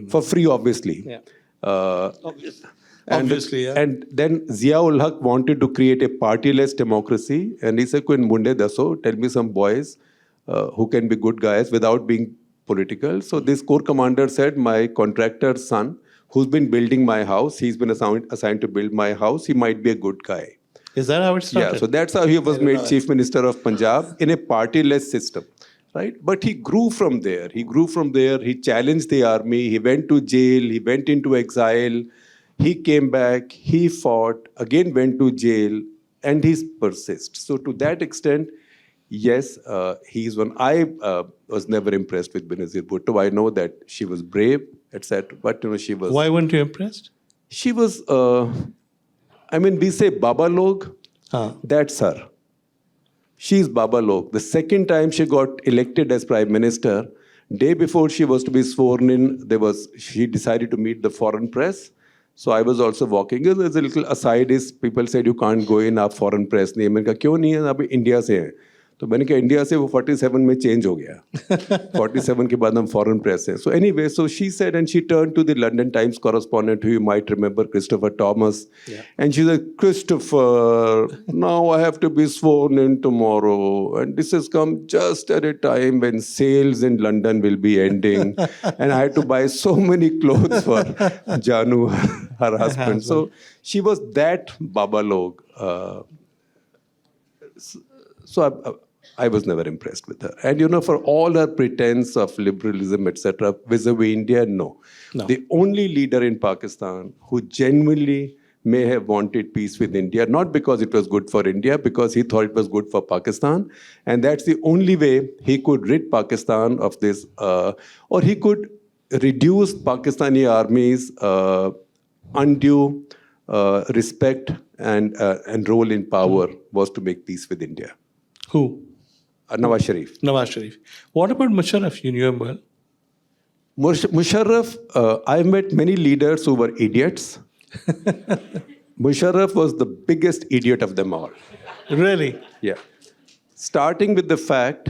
For free, obviously. Yeah. Obviously. Obviously, yeah. And then Zia-ul Haq wanted to create a partyless democracy. And he said, Kun munde daso, tell me some boys who can be good guys without being political. So this Corps Commander said, my contractor's son, who's been building my house, he's been assigned to build my house, he might be a good guy. Is that how it started? Yeah, so that's how he was made Chief Minister of Punjab in a partyless system, right? But he grew from there. He challenged the army. He went to jail. He went into exile. He came back. He fought, again went to jail, and he persists. So to that extent, yes, he's one. I was never impressed with Benazir Bhutto. I know that she was brave, etc. But she was. Why weren't you impressed? She was. We say Baba Log. That's her. She's Baba Log. The second time she got elected as Prime Minister, day before she was to be sworn in, she decided to meet the foreign press. So I was also walking. There's a little aside is people said you can't go in आप foreign press नहीं. मैंने कहा क्यों नहीं है? आप India से हैं. तो मैंने कहा इंडिया से वो 47 में चेंज हो गया. 47 के बाद हम foreign press हैं. So anyway, so she said, and she turned to the London Times correspondent who you might remember, Christopher Thomas. Yeah. And she said, Christopher, now I have to be sworn in tomorrow. And this has come just at a time when sales in London will be ending. And I had to buy so many clothes for Janu, her husband. So she was that Baba Log. So I was never impressed with her. And for all her pretense of liberalism, etc., vis-a-vis India, no. The only leader in Pakistan who genuinely may have wanted peace with India, not because it was good for India, because he thought it was good for Pakistan. And that's the only way he could rid Pakistan of this, or he could reduce Pakistani army's undue respect and role in power, was to make peace with India. Who? Nawaz Sharif. Nawaz Sharif. What about Musharraf? You knew him well. Musharraf, I've met many leaders who were idiots. Musharraf was the biggest idiot of them all. Really? Yeah. Starting with the fact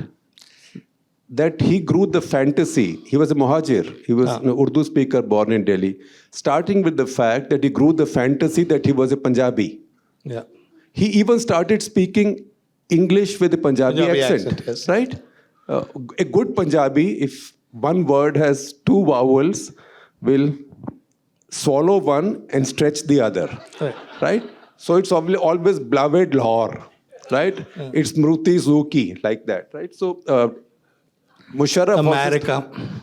that he grew the fantasy. He was a Muhajir. He was an Urdu speaker born in Delhi. Starting with the fact that he grew the fantasy that he was a Punjabi. Yeah. He even started speaking English with a Punjabi accent, yes. Right? A good Punjabi, if one word has two vowels, will swallow one and stretch the other, right? So it's always Blaved Lahore, right? Yeah. It's Mruti Zuki, like that, right? So Musharraf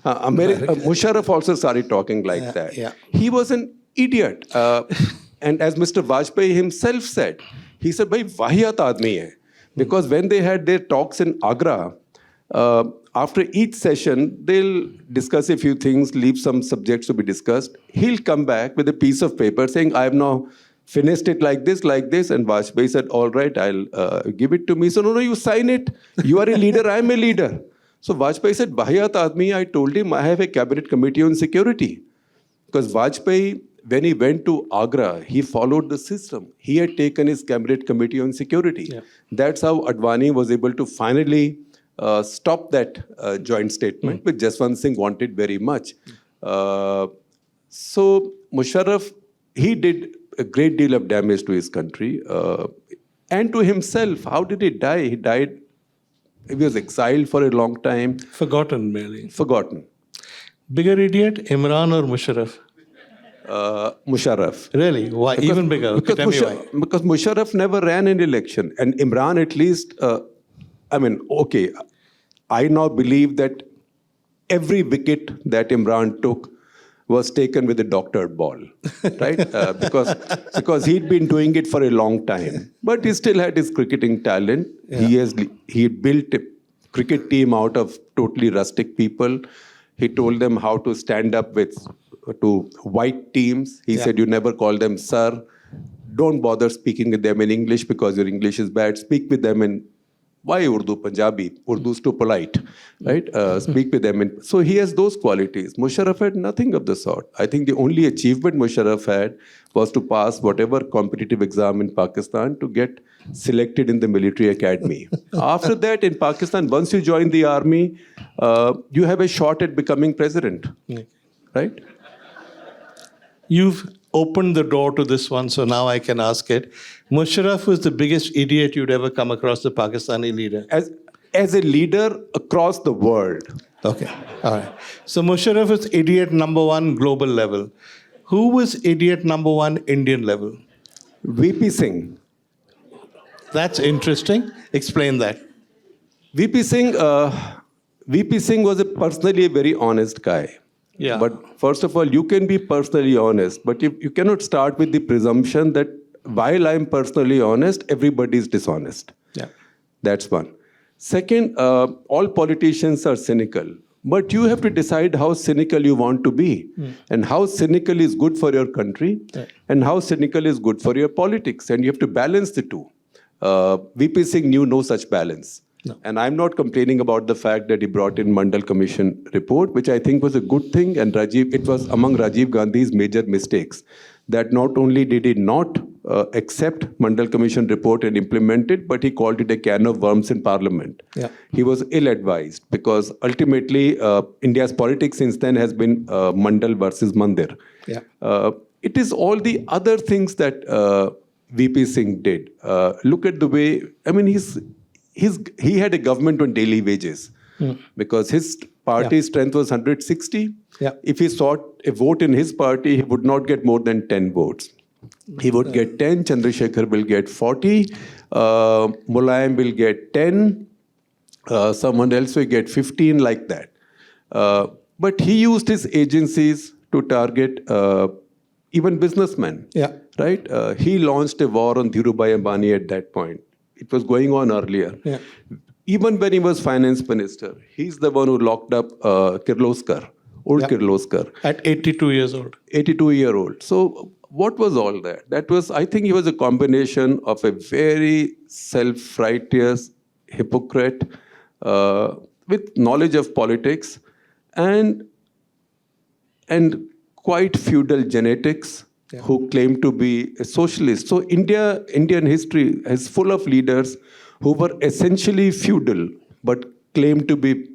Musharraf also started talking like that. Yeah. He was an idiot. And as Mr. Vajpayee himself said, he said, "Bhai, wahiyat aadmi hai." Because when they had their talks in Agra, after each session, they'll discuss a few things, leave some subjects to be discussed. He'll come back with a piece of paper saying, I have now finished it like this, and Vajpayee said, all right, I'll give it to me. So, no, you sign it. You are a leader, I'm a leader. So Vajpayee said, Bahayat Admi, I told him I have a cabinet committee on security. Because Vajpayee, when he went to Agra, he followed the system. He had taken his cabinet committee on security. Yeah. That's how Advani was able to finally stop that joint statement, which Jaswant Singh wanted very much. So Musharraf, he did a great deal of damage to his country and to himself. How did he die? He died, he was exiled for a long time. Forgotten, merely. Forgotten. Bigger idiot, Imran or Musharraf? Musharraf. Really? Why? Because, even bigger? Because, Tell me why. Because Musharraf never ran an election. And Imran at least, okay, I now believe that every wicket that Imran took was taken with a doctored ball, right? Because he'd been doing it for a long time. But he still had his cricketing talent. Yeah. He built a cricket team out of totally rustic people. He told them how to stand up to white teams. He said, you never call them sir. Don't bother speaking with them in English because your English is bad. Speak with them in, why Urdu, Punjabi? Urdu's too polite, right? Speak with them. So he has those qualities. Musharraf had nothing of the sort. I think the only achievement Musharraf had was to pass whatever competitive exam in Pakistan to get selected in the military academy. After that, in Pakistan, once you join the army, you have a shot at becoming president, right? You've opened the door to this one, so now I can ask it. Musharraf was the biggest idiot you'd ever come across, the Pakistani leader. As a leader across the world. Okay, all right. So Musharraf was idiot number one global level. Who was idiot number one Indian level? VP Singh. That's interesting. Explain that. VP Singh was personally a very honest guy. Yeah. But first of all, you can be personally honest, but you cannot start with the presumption that while I'm personally honest, everybody is dishonest. Yeah. That's one. Second, all politicians are cynical, but you have to decide how cynical you want to be and how cynical is good for your country and how cynical is good for your politics. And you have to balance the two. VP Singh knew no such balance. No. And I'm not complaining about the fact that he brought in Mandal Commission report, which I think was a good thing. And it was among Rajiv Gandhi's major mistakes that not only did he not accept Mandal Commission report and implement it, but he called it a can of worms in Parliament. Yeah. He was ill-advised because ultimately India's politics since then has been Mandal versus Mandir. Yeah. It is all the other things that VP Singh did. Look at the way, he had a government on daily wages because his party's strength was 160. Yeah. If he sought a vote in his party, he would not get more than 10 votes. He would get 10, Chandrasekhar will get 40, Mulayam will get 10, someone else will get 15, like that. But he used his agencies to target even businessmen, right? He launched a war on Dhirubhai Ambani at that point. It was going on earlier. Yeah. Even when he was finance minister, he's the one who locked up Kirloskar, Kirloskar. At 82 years old. 82-year-old. So what was all that? That was, I think he was a combination of a very self-righteous hypocrite with knowledge of politics and quite feudal genetics, who claimed to be a socialist. So Indian history is full of leaders who were essentially feudal, but claimed to be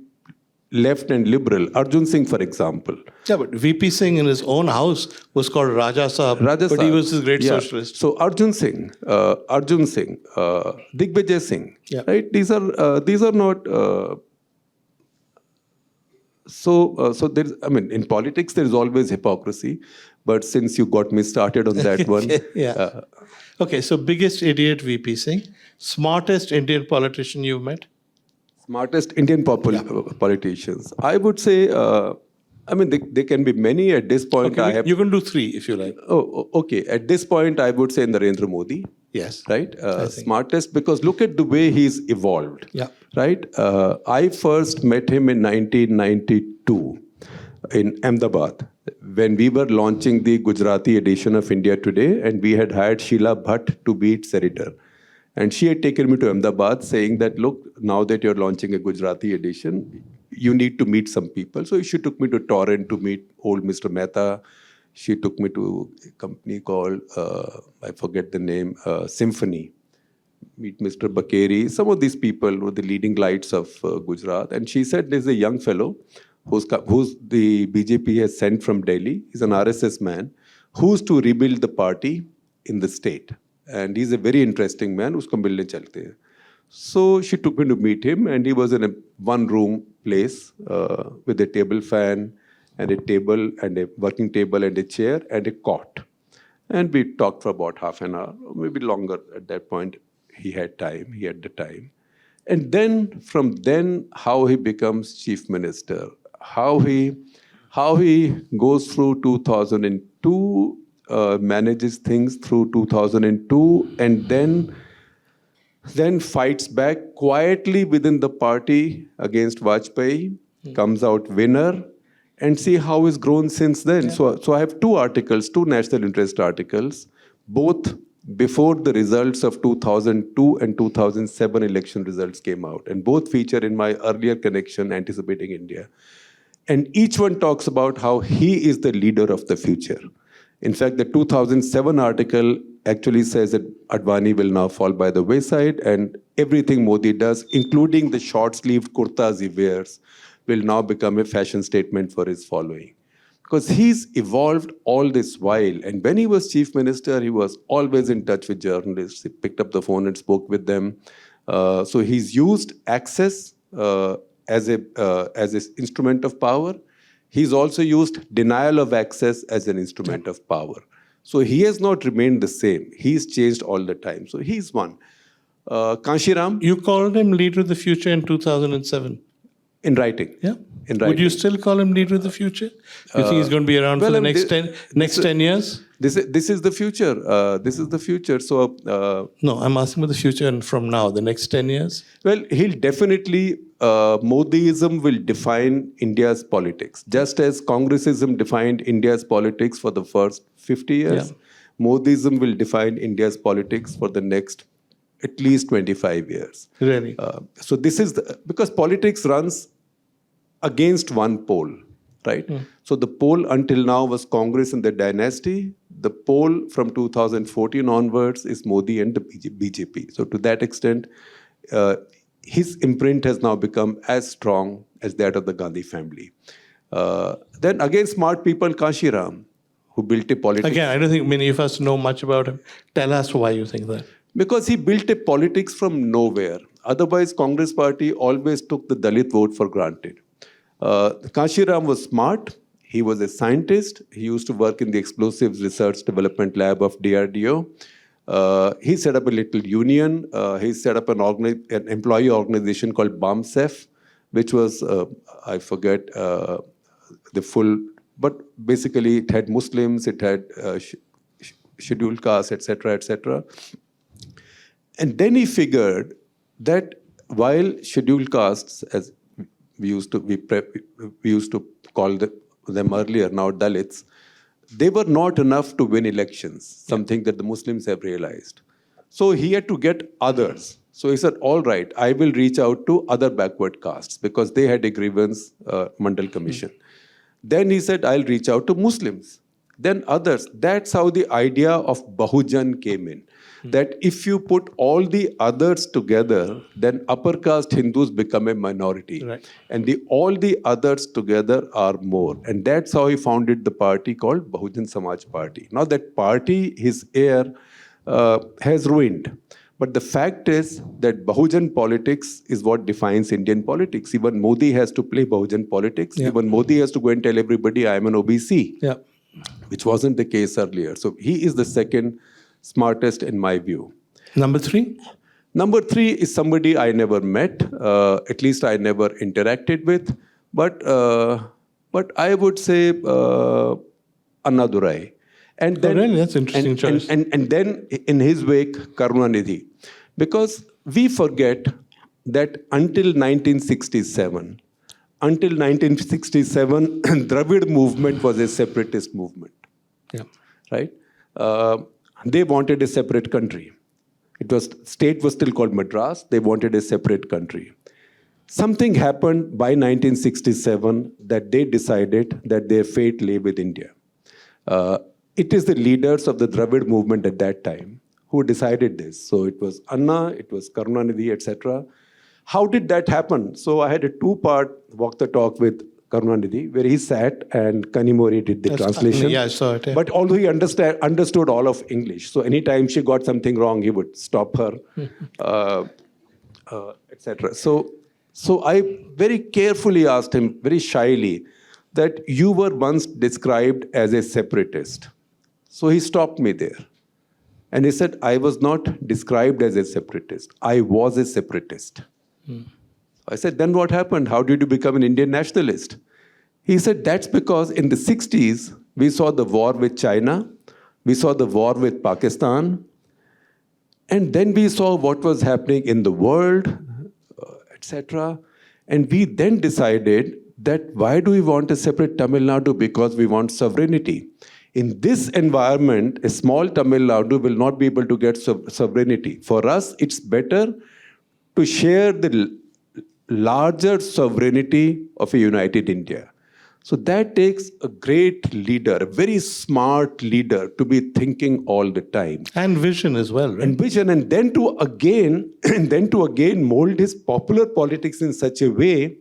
left and liberal. Arjun Singh, for example. Yeah, but VP Singh in his own house was called Raja Sahab, but he was a great socialist. So Arjun Singh, Digvijay Singh, right? These are not... So there's, in politics, there's always hypocrisy. But since you got me started on that one. Okay, so biggest idiot VP Singh. Smartest Indian politician you've met? Smartest Indian politicians. I would say, there can be many at this point. Okay, you can do three if you like. Oh, okay. At this point, I would say Narendra Modi. Yes. Right? Smartest, because look at the way he's evolved. Yeah. Right? I first met him in 1992 in Ahmedabad. when we were launching the Gujarati edition of India Today, and we had hired Sheila Bhatt to be its editor. And she had taken me to Ahmedabad saying that, look, now that you're launching a Gujarati edition, you need to meet some people. So she took me to Torrent to meet old Mr. Mehta. She took me to a company called, I forget the name, Symphony. Meet Mr. Bakeri. Some of these people were the leading lights of Gujarat. And she said there's a young fellow who's the BJP has sent from Delhi. He's an RSS man who's to rebuild the party in the state. And he's a very interesting man. Usko milne chalte hain. So she took me to meet him, and he was in a one-room place with a table fan and a table and a working table and a chair and a cot. And we talked for about half an hour, or maybe longer at that point. He had the time. And then, from then, how he becomes chief minister, how he goes through 2002, manages things through 2002, and then fights back quietly within the party against Vajpayee, comes out winner, and see how he's grown since then. Yeah. So I have two national interest articles, both before the results of 2002 and 2007 election results came out. And both feature in my earlier connection, Anticipating India. And each one talks about how he is the leader of the future. In fact, the 2007 article actually says that Advani will now fall by the wayside, and everything Modi does, including the short-sleeved kurtas he wears, will now become a fashion statement for his following. Because he's evolved all this while. And when he was chief minister, he was always in touch with journalists. He picked up the phone and spoke with them. So he's used access as an instrument of power. He's also used denial of access as an instrument of power. So he has not remained the same. He's changed all the time. So he's one. Kanshiram. You called him leader of the future in 2007. In writing. Yeah. In writing. Would you still call him leader of the future? You think he's going to be around for the next 10 years? This is the future. This is the future. So no, I'm asking about the future and from now, the next 10 years. Well, he'll definitely Modiism will define India's politics, just as Congressism defined India's politics for the first 50 years. Yeah. Modiism will define India's politics for the next at least 25 years. Really? So this is because politics runs against one pole, right? Mm. So the pole until now was Congress and the dynasty. The pole from 2014 onwards is Modi and the BJP. So to that extent, his imprint has now become as strong as that of the Gandhi family. Then again, smart people, Kanshiram, who built a politics. Again, I don't think many of us know much about him. Tell us why you think that. Because he built a politics from nowhere. Otherwise, Congress party always took the Dalit vote for granted. Kanshiram was smart. He was a scientist. He used to work in the Explosives Research Development Lab of DRDO. He set up a little union. He set up an employee organization called BAMSEF, which was, I forget the full, but basically it had Muslims, it had scheduled castes, etc., etc. And then he figured that while scheduled castes, as we used to call them earlier, now Dalits, they were not enough to win elections, something that the Muslims have realized. So he had to get others. So he said, all right, I will reach out to other backward castes because they had a grievance Mandal Commission. Then he said, I'll reach out to Muslims. Then others. That's how the idea of Bahujan came in. That if you put all the others together, then upper caste Hindus become a minority. Right. And all the others together are more. And that's how he founded the party called Bahujan Samaj Party. Now that party, his heir, has ruined. But the fact is that Bahujan politics is what defines Indian politics. Even Modi has to play Bahujan politics. Yeah. Even Modi has to go and tell everybody, I am an OBC. Yeah. Which wasn't the case earlier. So he is the second smartest in my view. Number three? Number three is somebody I never met, at least I never interacted with, but I would say Annadurai. And then, really? That's an interesting choice. And then in his wake, Karunanidhi. Because we forget that until 1967, until 1967, Dravid movement was a separatist movement. Yeah. Right? They wanted a separate country. State was still called Madras. They wanted a separate country. Something happened by 1967 that they decided that their fate lay with India. It is the leaders of the Dravid movement at that time who decided this. So it was Anna, it was Karunanidhi, etc. How did that happen? So I had a two-part walk the talk with Karunanidhi, where he sat and Kanimori did the translation. Yeah, I saw it. Yeah. But although he understood all of English, so anytime she got something wrong, he would stop her, etc. So I very carefully asked him, very shyly, that you were once described as a separatist. So he stopped me there. And he said, I was not described as a separatist. I was a separatist. I said, then what happened? How did you become an Indian nationalist? He said, that's because in the 60s, we saw the war with China, we saw the war with Pakistan, and then we saw what was happening in the world, etc. And we then decided that why do we want a separate Tamil Nadu? Because we want sovereignty. In this environment, a small Tamil Nadu will not be able to get sovereignty. For us, it's better to share the larger sovereignty of a united India. So that takes a great leader, a very smart leader, to be thinking all the time. And vision as well, right? And vision, and then to again mold his popular politics in such a way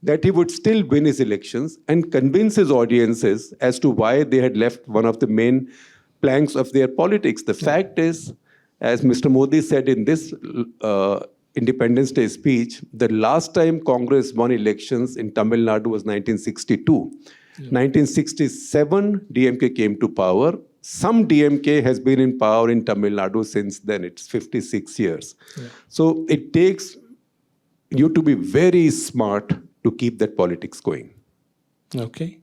that he would still win his elections and convince his audiences as to why they had left one of the main planks of their politics. The fact is, as Mr. Modi said in this Independence Day speech, the last time Congress won elections in Tamil Nadu was 1962. 1967, DMK came to power. Some DMK has been in power in Tamil Nadu since then. It's 56 years. So it takes you to be very smart to keep that politics going. Okay.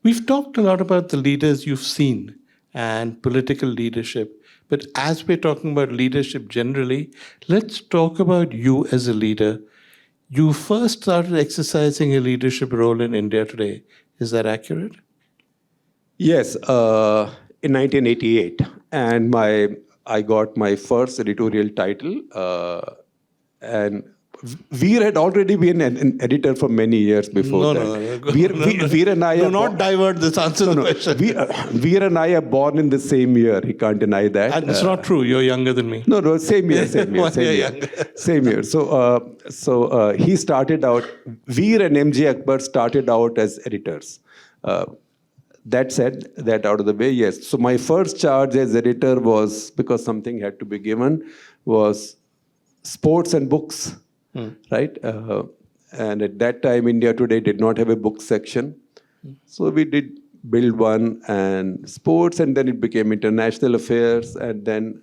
We've talked a lot about the leaders you've seen and political leadership. But as we're talking about leadership generally, let's talk about you as a leader. You first started exercising a leadership role in India Today. Is that accurate? Yes, in 1988. And I got my first editorial title. And Vir had already been an editor for many years before that. Vir and I do not divert this answer to the question. Vir and I are born in the same year. He can't deny that. And it's not true. You're younger than me. No, same year. Same year. So he started out, Vir and MJ Akbar started out as editors. That said, that out of the way, yes. So my first charge as editor was, because something had to be given, was sports and books. Right? And at that time, India Today did not have a book section. So we did build one, and sports, and then it became international affairs, and then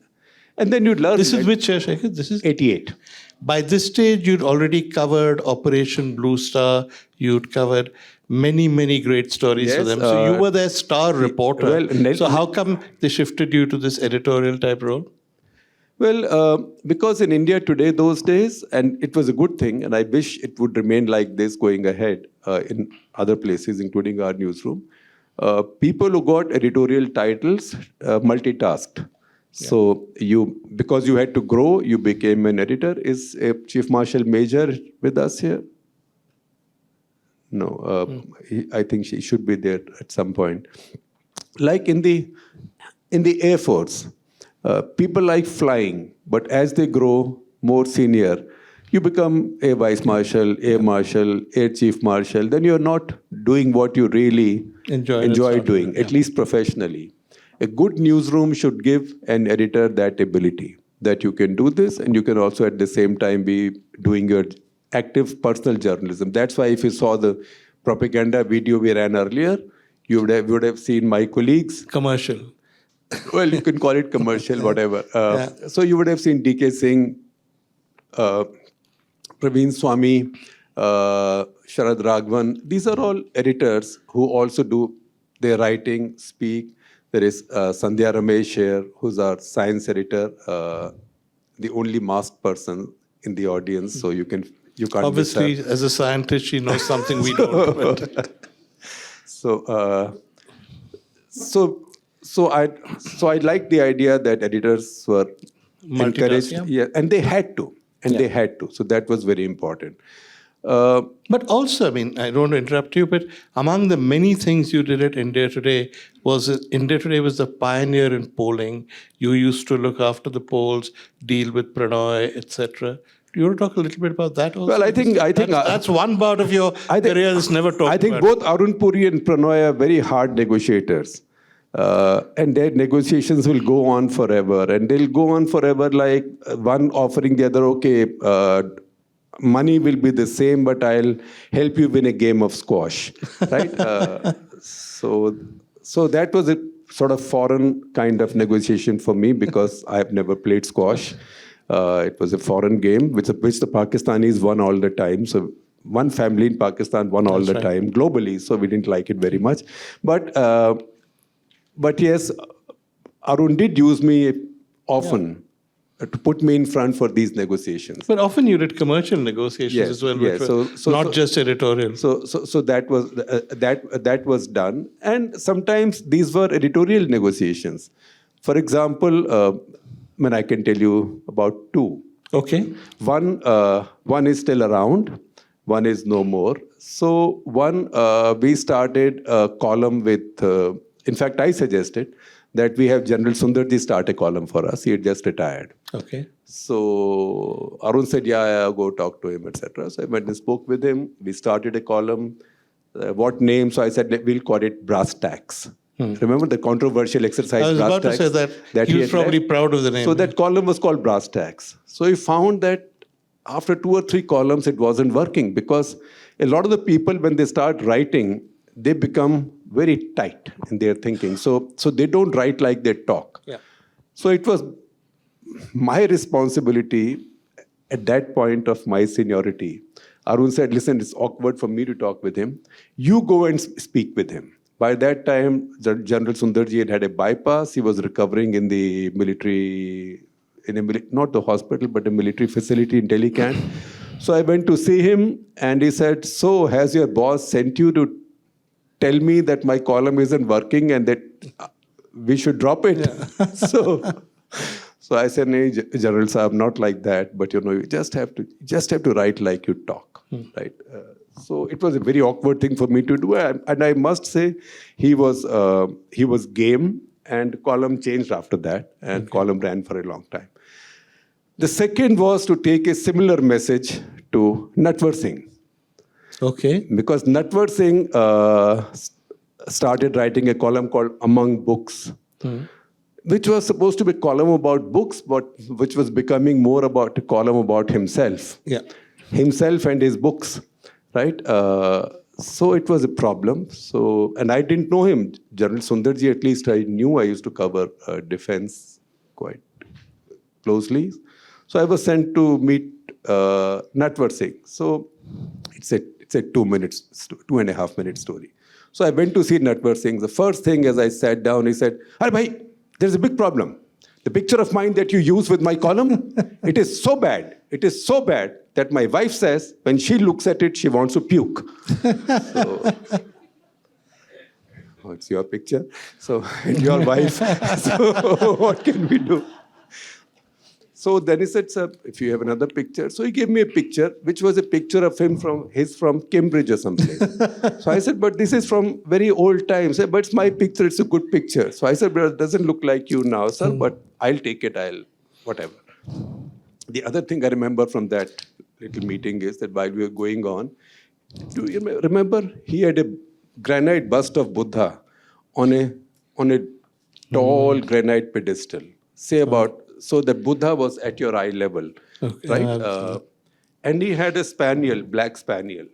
you'd learn. This is which year, Shekhar? This is 88. By this stage, you'd already covered Operation Blue Star. You'd covered many, many great stories for them. So you were their star reporter. So how come they shifted you to this editorial type role? Well, because in India Today those days, and it was a good thing, and I wish it would remain like this going ahead in other places, including our newsroom, people who got editorial titles multitasked. Yeah. So because you had to grow, you became an editor. Is a Chief Marshal Major with us here? No, I think she should be there at some point. Like in the Air Force, people like flying, but as they grow more senior, you become a vice marshal, air marshal, air chief marshal. Then you're not doing what you really enjoy doing, at least professionally. A good newsroom should give an editor that ability, that you can do this, and you can also at the same time be doing your active personal journalism. That's why if you saw the propaganda video we ran earlier, you would have seen my colleagues. Commercial. Well, you can call it commercial, whatever. So you would have seen D.K. Singh, Praveen Swami, Sharad Raghavan. These are all editors who also do their writing, speak. There is Sandhya Ramesh here, who's our science editor, the only masked person in the audience, so you can You can't miss her. Obviously, as a scientist, she knows something we don't. But So I like the idea that editors were encouraged, and they had to, So that was very important. But also, I mean, I don't want to interrupt you, but among the many things you did at India Today India Today was the pioneer in polling. You used to look after the polls, deal with Prannoy, etc. Do you want to talk a little bit about that also? Well, I think that's one part of your career that's never talked about. I think both Arun Puri and Prannoy are very hard negotiators. And their negotiations will go on forever. And they'll go on forever like one offering the other, okay, money will be the same, but I'll help you win a game of squash, right? So that was a sort of foreign kind of negotiation for me because I've never played squash. It was a foreign game, which the Pakistanis won all the time. So one family in Pakistan won all the time globally, so we didn't like it very much. But yes, Arun did use me often to put me in front for these negotiations. But often you did commercial negotiations as well, which were not just editorial. So that was done, and sometimes these were editorial negotiations. For example, I can tell you about two. Okay. One is still around. One is no more. So we started a column with. In fact, I suggested that we have General Sundarji start a column for us. He had just retired. Okay. So Arun said, yeah, go talk to him, etc. So I went and spoke with him. We started a column. What name? So I said, we'll call it Brass Tacks. Remember the controversial exercise? I was about to say that he was probably proud of the name. So that column was called Brass Tacks. So he found that after 2 or 3 columns, it wasn't working because a lot of the people, when they start writing, they become very tight in their thinking. So they don't write like they talk. Yeah. So it was my responsibility at that point of my seniority. Arun said, listen, it's awkward for me to talk with him. You go and speak with him. By that time, General Sundarji had a bypass. He was recovering in the military, not the hospital, but a military facility in Delhi camp. So I went to see him and he said, so has your boss sent you to tell me that my column isn't working and that we should drop it? Yeah. So I said, no, General Saab, not like that, but you just have to write like you talk, right? So it was a very awkward thing for me to do, and I must say he was game, and column changed after that, and column ran for a long time. The second was to take a similar message to Natwar Singh. Okay. Because Natwar Singh started writing a column called Among Books, which was supposed to be a column about books, but which was becoming more about a column about himself. Yeah. Himself and his books, right? So it was a problem. And I didn't know him. General Sundarji, at least I knew. I used to cover defense quite closely. So I was sent to meet Natwar Singh. So it's a 2.5 minute story. So I went to see Natwar Singh. The first thing as I sat down, he said, "Hey, bhai, there's a big problem. The picture of mine that you use with my column, it is so bad that my wife says when she looks at it, she wants to puke." So, it's your picture. So, and your wife. So what can we do? So then he said, sir, if you have another picture. So he gave me a picture, which was a picture of him from Cambridge or something. So I said, but this is from very old times. But it's my picture, it's a good picture. So I said, but it doesn't look like you now, sir, but I'll take it, whatever. The other thing I remember from that little meeting is that while we were going on, do you remember he had a granite bust of Buddha on a tall granite pedestal, so that Buddha was at your eye level, right? And he had a spaniel, black spaniel.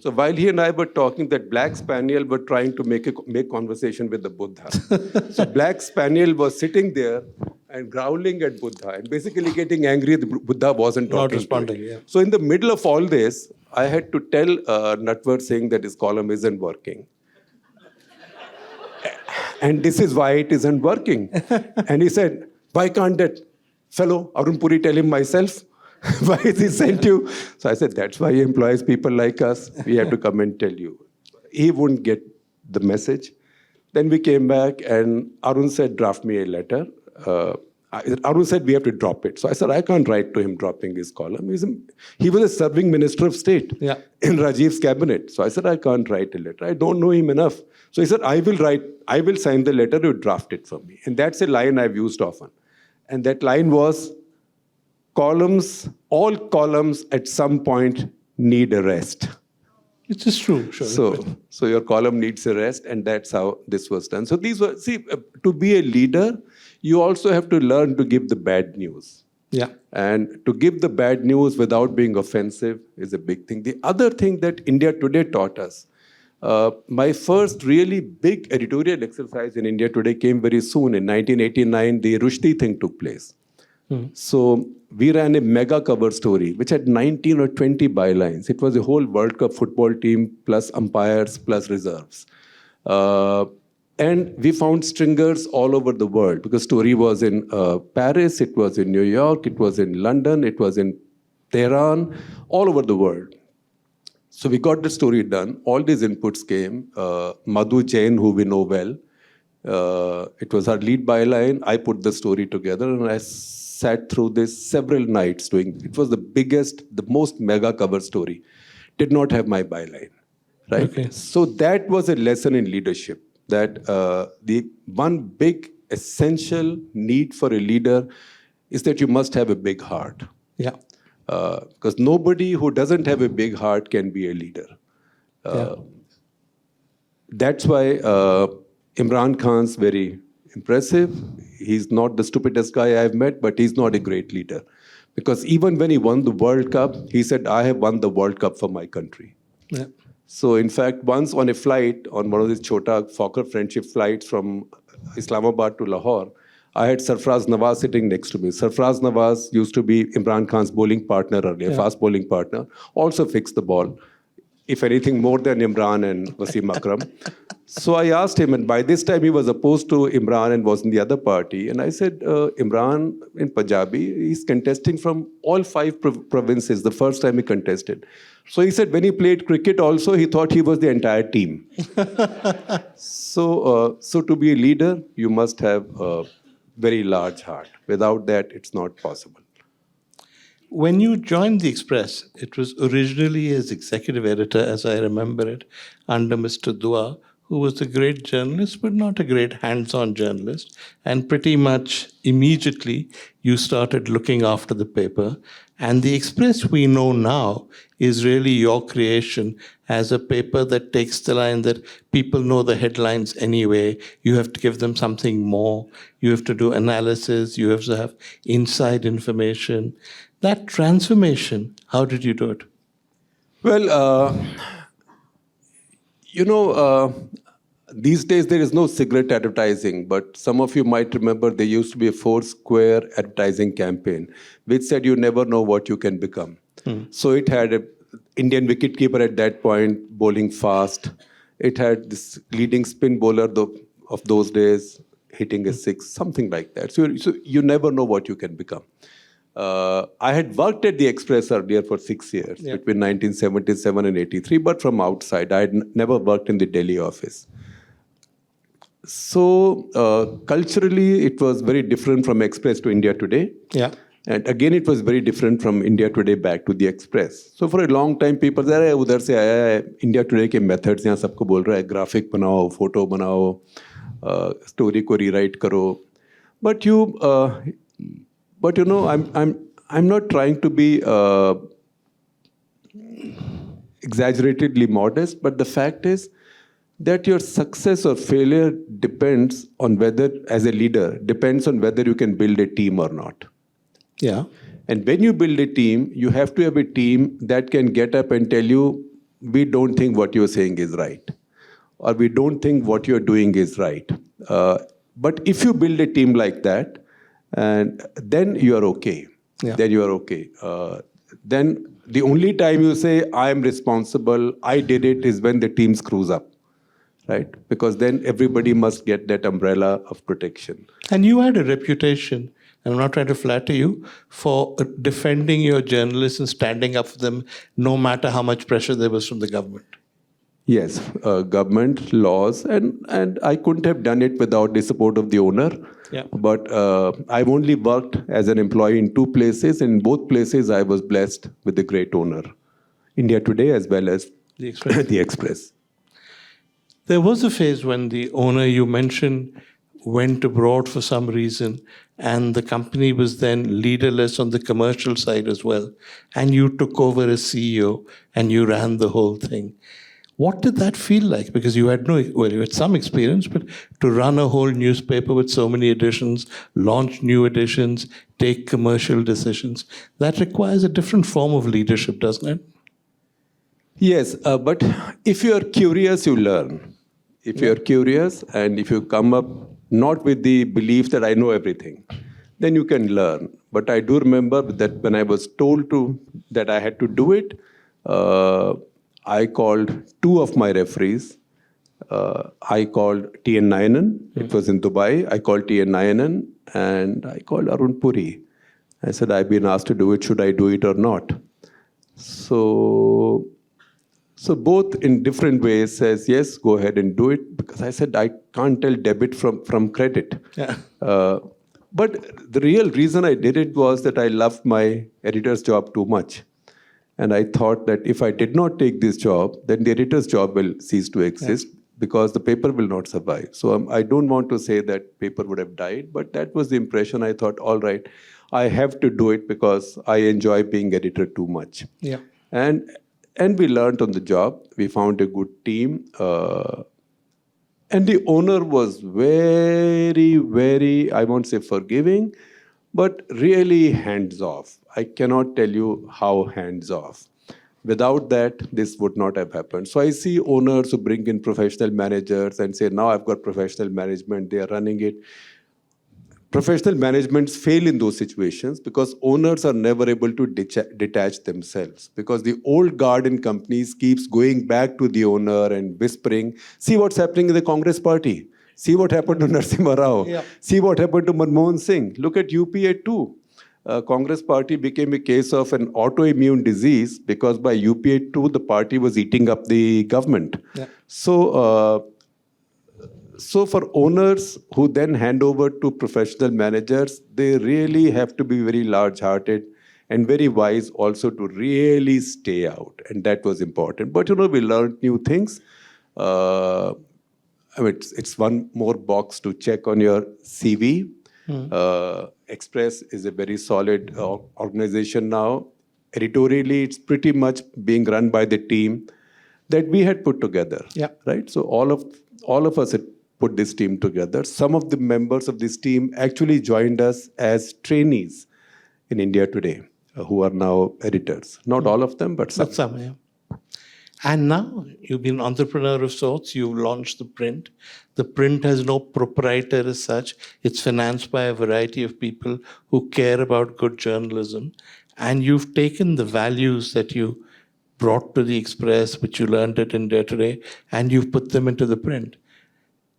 So while he and I were talking, that black spaniel were trying to make conversation with the Buddha. So black spaniel was sitting there and growling at Buddha and basically getting angry that Buddha wasn't talking. Not responding, yeah. So in the middle of all this, I had to tell Natwar Singh that his column isn't working. And this is why it isn't working. And he said, why can't that fellow Arun Puri tell him myself? Why has he sent you? So I said, that's why he employs people like us. We have to come and tell you. He wouldn't get the message. Then we came back and Arun said, draft me a letter. Arun said, we have to drop it. So I said, I can't write to him dropping his column. He was a serving minister of state in Rajiv's cabinet. So I said, I can't write a letter. I don't know him enough. So he said, I will sign the letter, you draft it for me. And that's a line I've used often. And that line was, all columns at some point need a rest. It is true. Sure. So your column needs a rest, and that's how this was done. So these were, to be a leader, you also have to learn to give the bad news. Yeah. And to give the bad news without being offensive is a big thing. The other thing that India Today taught us, my first really big editorial exercise in India Today came very soon. In 1989, the Rushdie thing took place. So we ran a mega cover story, which had 19 or 20 bylines. It was a whole World Cup football team, plus umpires, plus reserves. And we found stringers all over the world, because story was in Paris, it was in New York, it was in London, it was in Tehran, all over the world. So we got the story done. All these inputs came. Madhu Jain, who we know well, it was her lead byline. I put the story together, and I sat through this several nights doing. It was the most mega cover story. Did not have my byline, right? Okay. So that was a lesson in leadership. That the one big essential need for a leader is that you must have a big heart. Yeah. Because nobody who doesn't have a big heart can be a leader. That's why Imran Khan's very impressive. He's not the stupidest guy I've met, but he's not a great leader. Because even when he won the World Cup, he said, I have won the World Cup for my country. Yeah. So in fact, once on a flight, on one of these Chota Fokker friendship flights from Islamabad to Lahore, I had Sarfraz Nawaz sitting next to me. Sarfraz Nawaz used to be Imran Khan's bowling partner earlier, fast bowling partner, also fixed the ball. If anything, more than Imran and Wasim Akram. So I asked him, and by this time he was opposed to Imran and was in the other party. And I said, Imran in Punjabi, he's contesting from all 5 provinces, the first time he contested. So he said when he played cricket also, he thought he was the entire team. So to be a leader, you must have a very large heart. Without that, it's not possible. When you joined the Express, it was originally as executive editor, as I remember it, under Mr. Dua, who was a great journalist, but not a great hands-on journalist. And pretty much immediately, you started looking after the paper. And the Express we know now is really your creation as a paper that takes the line that people know the headlines anyway. You have to give them something more. You have to do analysis. You have to have inside information. That transformation, how did you do it? Well, these days there is no cigarette advertising, but some of you might remember there used to be a 4 Square advertising campaign, which said you never know what you can become. So it had an Indian wicketkeeper at that point bowling fast. It had this leading spin bowler of those days hitting a 6, something like that. So you never know what you can become. I had worked at the Express earlier for 6 years, between 1977 and 83, but from outside. I had never worked in the Delhi office. So culturally, it was very different from Express to India Today. Yeah. And again, it was very different from India Today back to the Express. So for a long time, people said, "Hey, udhar se aaya hai, India Today ke methods yahan sabko bol raha hai, graphic banao, photo banao, story ko rewrite karo." But I'm not trying to be exaggeratedly modest, but the fact is that your success or failure depends on whether, as a leader, depends on whether you can build a team or not. Yeah. And when you build a team, you have to have a team that can get up and tell you, we don't think what you're saying is right, or we don't think what you're doing is right. But if you build a team like that, and then you are okay. Yeah. Then you are okay. Then the only time you say, I am responsible, I did it, is when the team screws up, right? Because then everybody must get that umbrella of protection. And you had a reputation and I'm not trying to flatter you, for defending your journalists and standing up for them no matter how much pressure there was from the government. Yes, government, laws, and I couldn't have done it without the support of the owner. Yeah. But I've only worked as an employee in 2 places. In both places, I was blessed with a great owner, India Today as well as The Express. The Express. There was a phase when the owner you mentioned went abroad for some reason, and the company was then leaderless on the commercial side as well, and you took over as CEO and you ran the whole thing. What did that feel like? Because you had you had some experience, but to run a whole newspaper with so many editions, launch new editions, take commercial decisions, that requires a different form of leadership, doesn't it? Yes, but if you are curious, you learn. If you are curious and if you come up not with the belief that I know everything, then you can learn. But I do remember that when I was told that I had to do it, I called 2 of my referees. I called T.N. Nayanan. It was in Dubai. I called T.N. Nayanan and I called Arun Puri. I said, I've been asked to do it. Should I do it or not? So both in different ways says, yes, go ahead and do it. Because I said, I can't tell debit from credit. Yeah. But the real reason I did it was that I loved my editor's job too much. And I thought that if I did not take this job, then the editor's job will cease to exist because the paper will not survive. So I don't want to say that paper would have died, but that was the impression. I thought, all right, I have to do it because I enjoy being editor too much. Yeah. And we learned on the job. We found a good team. And the owner was very, very, I won't say forgiving, but really hands-off. I cannot tell you how hands-off. Without that, this would not have happened. So I see owners who bring in professional managers and say, now I've got professional management, they are running it. Professional managements fail in those situations because owners are never able to detach themselves. Because the old guard in companies keeps going back to the owner and whispering, see what's happening in the Congress party. See what happened to Narasimha Rao. Yeah. See what happened to Manmohan Singh. Look at UPA too. Congress party became a case of an autoimmune disease because by UPA 2, the party was eating up the government. Yeah. So for owners who then hand over to professional managers, they really have to be very large-hearted and very wise also to really stay out. And that was important. But, we learned new things. It's one more box to check on your CV. Express is a very solid organization now. Editorially, it's pretty much being run by the team that we had put together. Yeah. Right? So all of us had put this team together. Some of the members of this team actually joined us as trainees in India Today, who are now editors. Not all of them, but some. But some, yeah. And now you've been an entrepreneur of sorts. You've launched ThePrint. ThePrint has no proprietor as such. It's financed by a variety of people who care about good journalism. And you've taken the values that you brought to the Express, which you learned at India Today, and you've put them into ThePrint.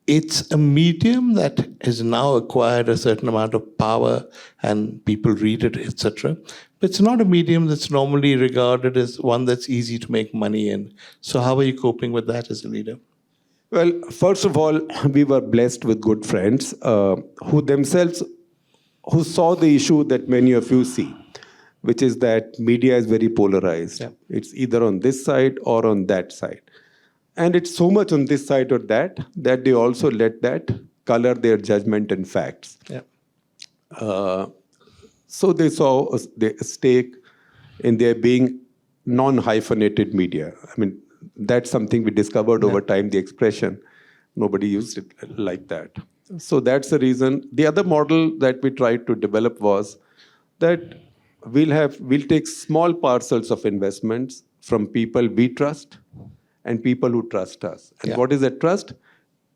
It's a medium that has now acquired a certain amount of power and people read it, etc. But it's not a medium that's normally regarded as one that's easy to make money in. So how are you coping with that as a leader? Well, first of all, we were blessed with good friends who saw the issue that many of you see, which is that media is very polarized. Yeah. It's either on this side or on that side. And it's so much on this side or that they also let that color their judgment and facts. Yeah. So they saw a stake in there being non-hyphenated media. I mean, that's something we discovered over time, the expression. Nobody used it like that. So that's the reason. The other model that we tried to develop was that we'll take small parcels of investments from people we trust and people who trust us. And what is that trust?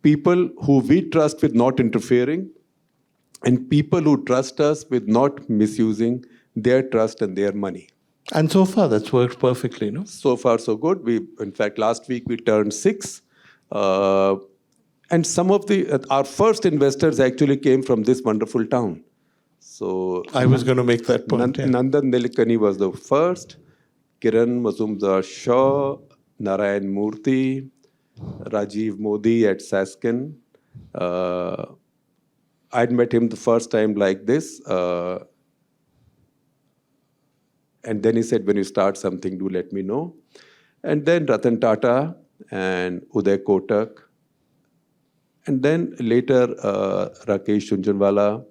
People who we trust with not interfering and people who trust us with not misusing their trust and their money. And so far, that's worked perfectly, no? So far, so good. In fact, last week we turned 6. And some of our first investors actually came from this wonderful town. So I was going to make that point. Nandan Nilekani was the first, Kiran Mazumdar Shaw, Narayan Murthy, Rajiv Modi at Saskin. I'd met him the first time like this. And then he said, when you start something, do let me know. And then Ratan Tata and Uday Kotak. And then later, Rakesh Jhunjhunwala,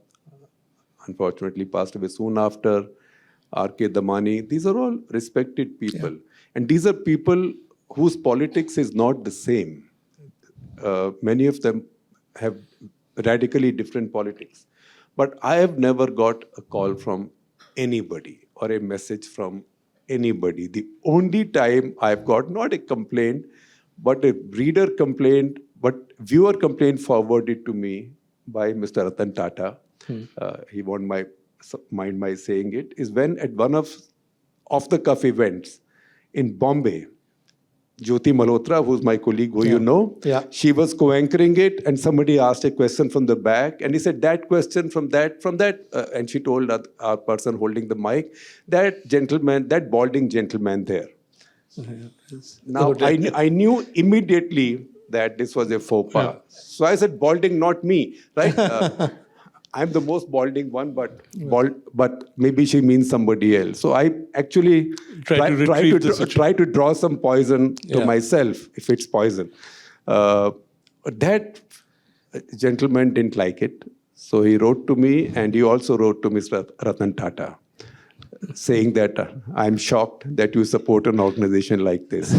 unfortunately passed away soon after, R.K. Damani. These are all respected people. And these are people whose politics is not the same. Many of them have radically different politics. But I have never got a call from anybody or a message from anybody. The only time I've got not a complaint, but a reader complaint, but viewer complaint forwarded to me by Mr. Ratan Tata. He won't mind my saying it, is when at one of off-the-cuff events in Bombay, Jyoti Malhotra, who's my colleague, who you know, she was co-anchoring it, and somebody asked a question from the back, and he said, that question from that, and she told our person holding the mic, that gentleman, that balding gentleman there. Now, I knew immediately that this was a faux pas. So I said, balding, not me, right? I'm the most balding one, but maybe she means somebody else. So I actually try to draw some poison to myself, if it's poison. That gentleman didn't like it. So he wrote to me, and he also wrote to Mr. Ratan Tata, saying that I'm shocked that you support an organization like this,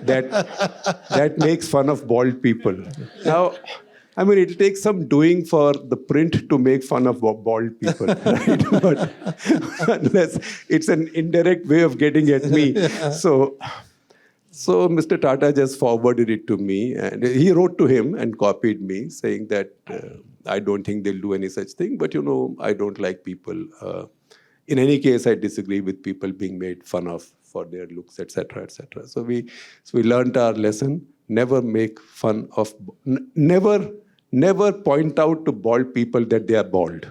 that makes fun of bald people. Now, I mean, it'll take some doing for the print to make fun of bald people, right? But unless it's an indirect way of getting at me. So Mr. Tata just forwarded it to me, and he wrote to him and copied me, saying that I don't think they'll do any such thing, but I don't like people. In any case, I disagree with people being made fun of for their looks, etc., etc. So we learned our lesson: never make fun of, never point out to bald people that they are bald.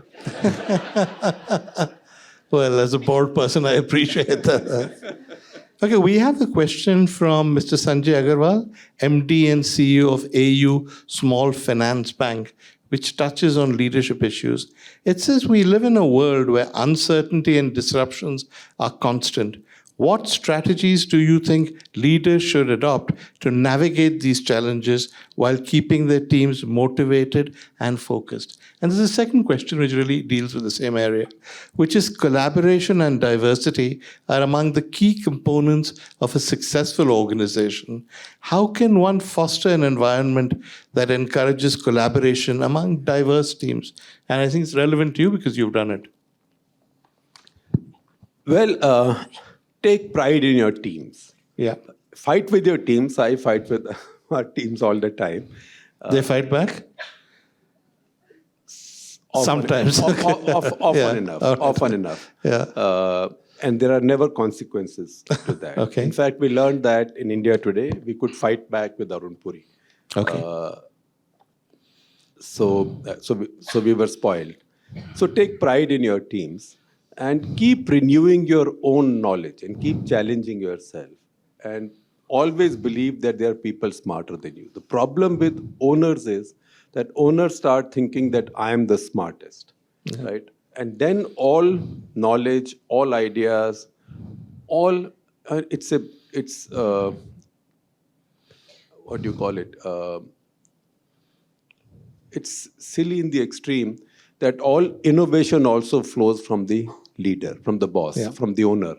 Well, as a bald person, I appreciate that. Okay, we have a question from Mr. Sanjay Agarwal, MD and CEO of AU Small Finance Bank, which touches on leadership issues. It says, we live in a world where uncertainty and disruptions are constant. What strategies do you think leaders should adopt to navigate these challenges while keeping their teams motivated and focused? And there's a second question which really deals with the same area, which is collaboration and diversity are among the key components of a successful organization. How can one foster an environment that encourages collaboration among diverse teams? And I think it's relevant to you because you've done it. Well, take pride in your teams. Yeah. Fight with your teams. I fight with our teams all the time. They fight back? Sometimes. Often enough. Often enough. Yeah. And there are never consequences to that. Okay. In fact, we learned that in India today, we could fight back with Arun Puri. Okay. So we were spoiled. So take pride in your teams. And keep renewing your own knowledge and keep challenging yourself. And always believe that there are people smarter than you. The problem with owners is that owners start thinking that I am the smartest, right? And then all knowledge, all ideas, all, it's what do you call it? It's silly in the extreme that all innovation also flows from the leader, from the boss, from the owner.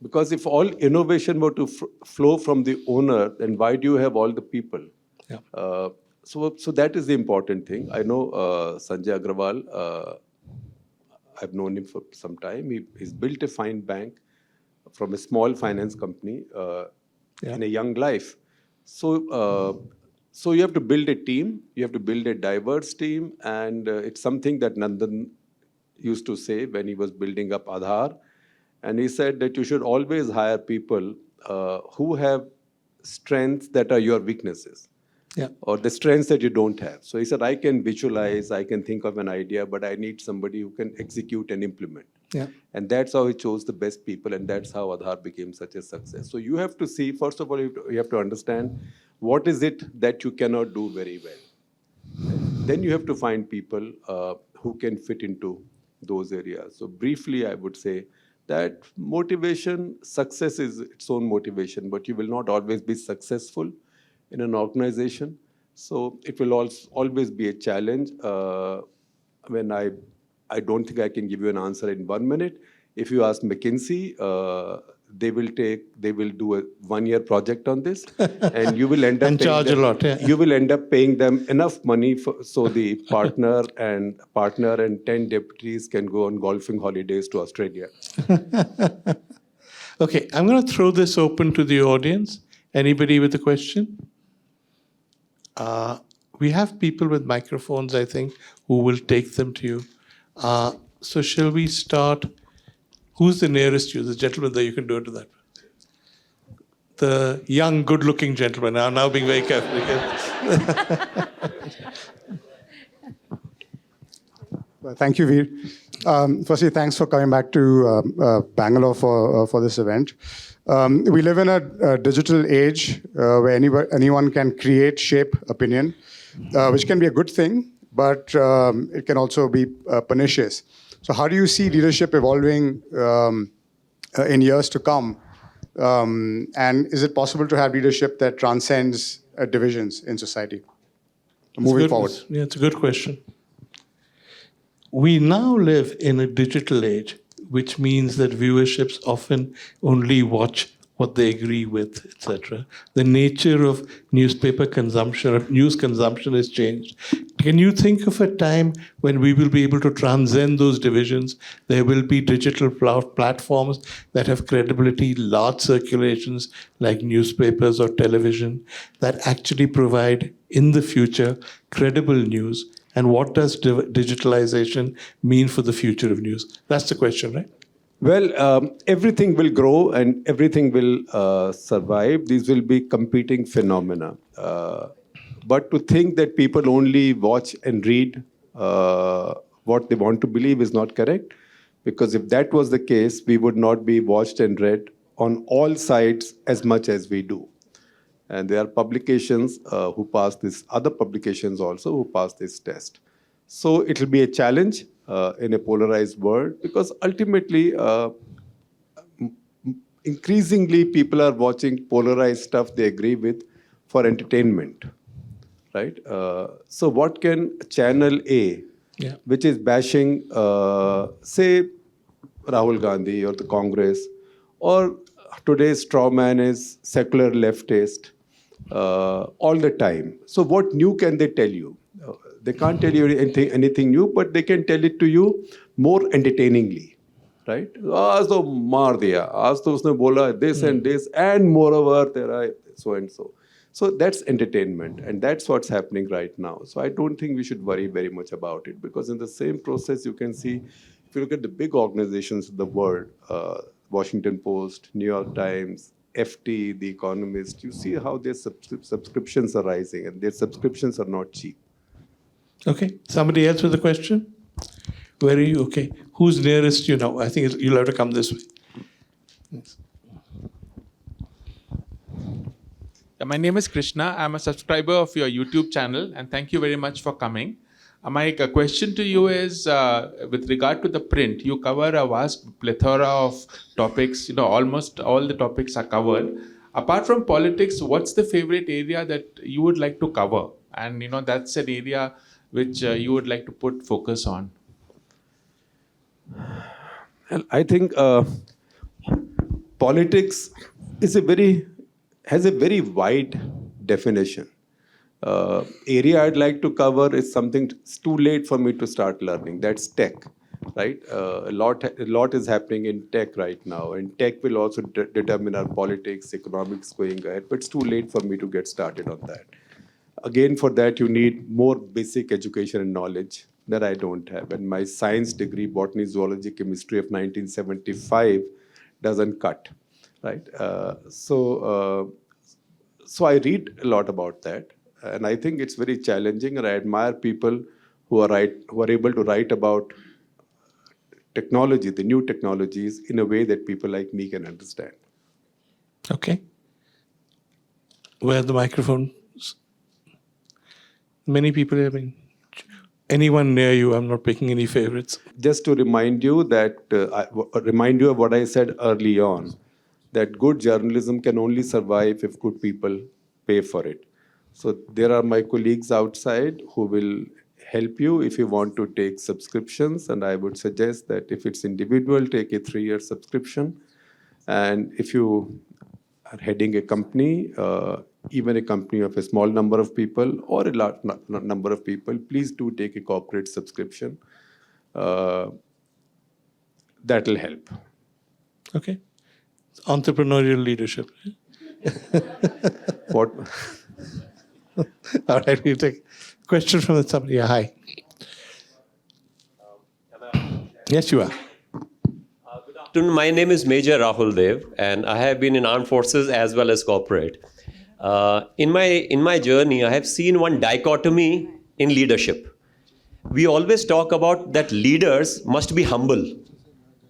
Because if all innovation were to flow from the owner, then why do you have all the people? Yeah. So that is the important thing. I know Sanjay Agarwal, I've known him for some time. He's built a fine bank from a small finance company in a young life. So you have to build a team, you have to build a diverse team, and it's something that Nandan used to say when he was building up Aadhaar. And he said that you should always hire people who have strengths that are your weaknesses. or the strengths that you don't have. So he said, I can visualize, I can think of an idea, but I need somebody who can execute and implement. And that's how he chose the best people, and that's how Aadhaar became such a success. So you have to see, first of all, you have to understand what is it that you cannot do very well. Then you have to find people who can fit into those areas. So briefly, I would say that motivation, success is its own motivation, but you will not always be successful in an organization. So it will always be a challenge. When I don't think I can give you an answer in 1 minute. If you ask McKinsey, they will do a 1-year project on this, and you will end up and charge a lot. You will end up paying them enough money so the partner and 10 deputies can go on golfing holidays to Australia. Okay, I'm going to throw this open to the audience. Anybody with a question? We have people with microphones, I think, who will take them to you. So shall we start? Who's the nearest you? The gentleman there, you can do it to that. The young, good-looking gentleman. I'm now being very careful. Well, thank you, Veer. Firstly, thanks for coming back to Bangalore for this event. We live in a digital age where anyone can create, shape opinion, which can be a good thing, but it can also be pernicious. So how do you see leadership evolving in years to come? And is it possible to have leadership that transcends divisions in society moving forward? Yeah, it's a good question. We now live in a digital age, which means that viewerships often only watch what they agree with, etc. The nature of newspaper consumption, of news consumption has changed. Can you think of a time when we will be able to transcend those divisions? There will be digital platforms that have credibility, large circulations like newspapers or television that actually provide, in the future, credible news. And what does digitalization mean for the future of news? That's the question, right? Well, everything will grow and everything will survive. These will be competing phenomena. But to think that people only watch and read what they want to believe is not correct. Because if that was the case, we would not be watched and read on all sides as much as we do. And there are publications who pass this, other publications also who pass this test. So it will be a challenge in a polarized world, because ultimately, increasingly people are watching polarized stuff they agree with for entertainment, right? So what can Channel A, which is bashing, say, Rahul Gandhi or the Congress, or today's straw man is secular leftist, all the time. So what new can they tell you? They can't tell you anything new, but they can tell it to you more entertainingly, right? Aaj to maar diya, aaj to usne bola this and this, and moreover there are so and so. So that's entertainment, and that's what's happening right now. So I don't think we should worry very much about it, because in the same process you can see, if you look at the big organizations of the world, Washington Post, New York Times, FT, The Economist, you see how their subscriptions are rising, and their subscriptions are not cheap. Okay, somebody else with a question? Where are you? Okay, who's nearest you now? I think you'll have to come this way. Thanks. My name is Krishna. I'm a subscriber of your YouTube channel, and thank you very much for coming. My question to you is, with regard to the print, you cover a vast plethora of topics. You know, almost all the topics are covered. Apart from politics, what's the favorite area that you would like to cover? And, you know, that's an area which you would like to put focus on. And I think politics is has a very wide definition. Area I'd like to cover is something it's too late for me to start learning. That's tech, right? A lot is happening in tech right now, and tech will also determine our politics, economics going ahead. But it's too late for me to get started on that. Again, for that you need more basic education and knowledge that I don't have. And my science degree, botany, zoology, chemistry of 1975 doesn't cut, right? So I read a lot about that. And I think it's very challenging, and I admire people who are able to write about technology, the new technologies, in a way that people like me can understand. Okay. Where the microphone? Many people have been. Anyone near you? I'm not picking any favorites. Just to remind you that, remind you of what I said early on, that good journalism can only survive if good people pay for it. So there are my colleagues outside who will help you if you want to take subscriptions. And I would suggest that if it's individual, take a 3-year subscription. And if you are heading a company, even a company of a small number of people or a large number of people, please do take a corporate subscription. That'll help. Okay. Entrepreneurial leadership. What? All right, we'll take a question from somebody. Yeah, hi. Yes, you are. Good afternoon. My name is Major Rahul Dev, and I have been in armed forces as well as corporate. In my journey, I have seen one dichotomy in leadership. We always talk about that leaders must be humble,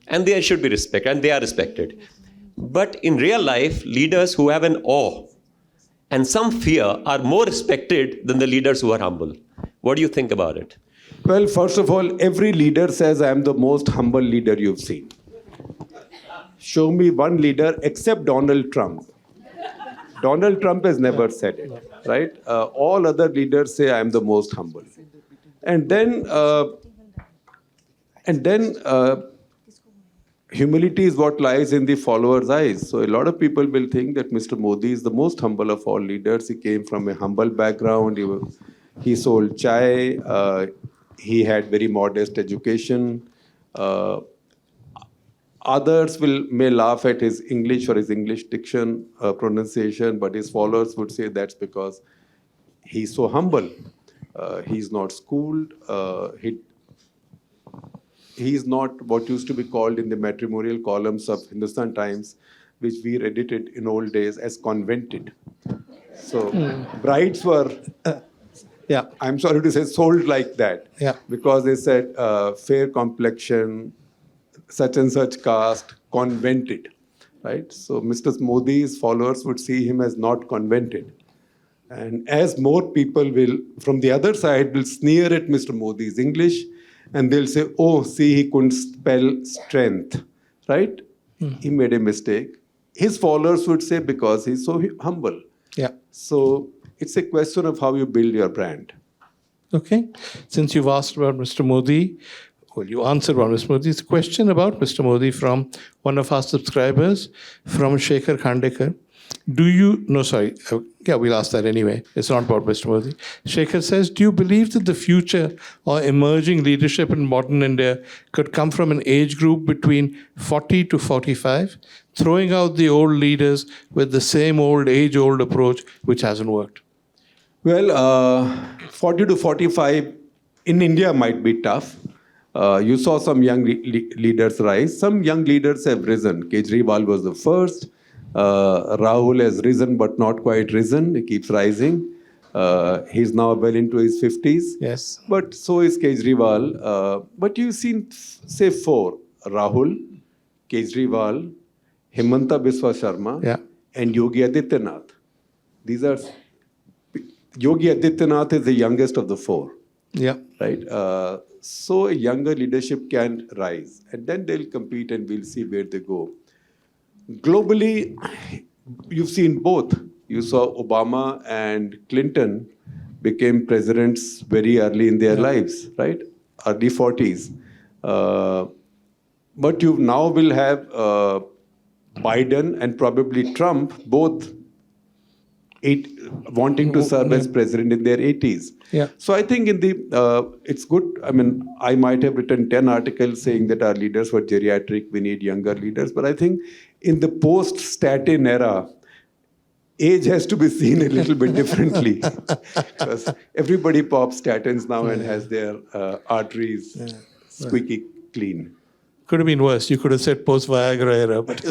and they should be respected, and they are respected. But in real life, leaders who have an awe and some fear are more respected than the leaders who are humble. What do you think about it? Well, first of all, every leader says, I am the most humble leader you've seen. Show me one leader except Donald Trump. Donald Trump has never said it, right? All other leaders say, I am the most humble. And then humility is what lies in the follower's eyes. So a lot of people will think that Mr. Modi is the most humble of all leaders. He came from a humble background. He sold chai. He had very modest education. Others may laugh at his English or his English diction pronunciation, but his followers would say that's because he's so humble. He's not schooled. He's not what used to be called in the matrimonial columns of Hindustan Times, which we edited in old days as convented. So brides were, I'm sorry to say, sold like that. Yeah. Because they said fair complexion, such and such caste, convented, right? So Mr. Modi's followers would see him as not convented. And as more people will, from the other side, will sneer at Mr. Modi's English, and they'll say, oh, see, he couldn't spell strength, right? He made a mistake. His followers would say, because he's so humble. Yeah. So it's a question of how you build your brand. Okay. Since you've asked about Mr. Modi, well, you answered about Mr. Modi. It's a question about Mr. Modi from one of our subscribers, from Shekhar Khandekar. We'll ask that anyway. It's not about Mr. Modi. Shekhar says, do you believe that the future or emerging leadership in modern India could come from an age group between 40 to 45, throwing out the old leaders with the same old age-old approach which hasn't worked? Well, 40 to 45 in India might be tough. You saw some young leaders rise. Some young leaders have risen. Kejriwal was the first. Rahul has risen but not quite risen. He keeps rising. He's now well into his 50s. Yes. But so is Kejriwal. But you've seen, say, 4. Rahul, Kejriwal, Himanta Biswa Sharma, and Yogi Adityanath. Yogi Adityanath is the youngest of the 4. Yeah. Right? So a younger leadership can rise. And then they'll compete and we'll see where they go. Globally, you've seen both. You saw Obama and Clinton became presidents very early in their lives, right? Early 40s. But you now will have Biden and probably Trump both wanting to serve as president in their 80s. Yeah. So I think it's good. I mean, I might have written 10 articles saying that our leaders were geriatric, we need younger leaders. But I think in the post-statin era, age has to be seen a little bit differently. Because everybody pops statins now and has their arteries squeaky clean. Could have been worse. You could have said post-Viagra era. But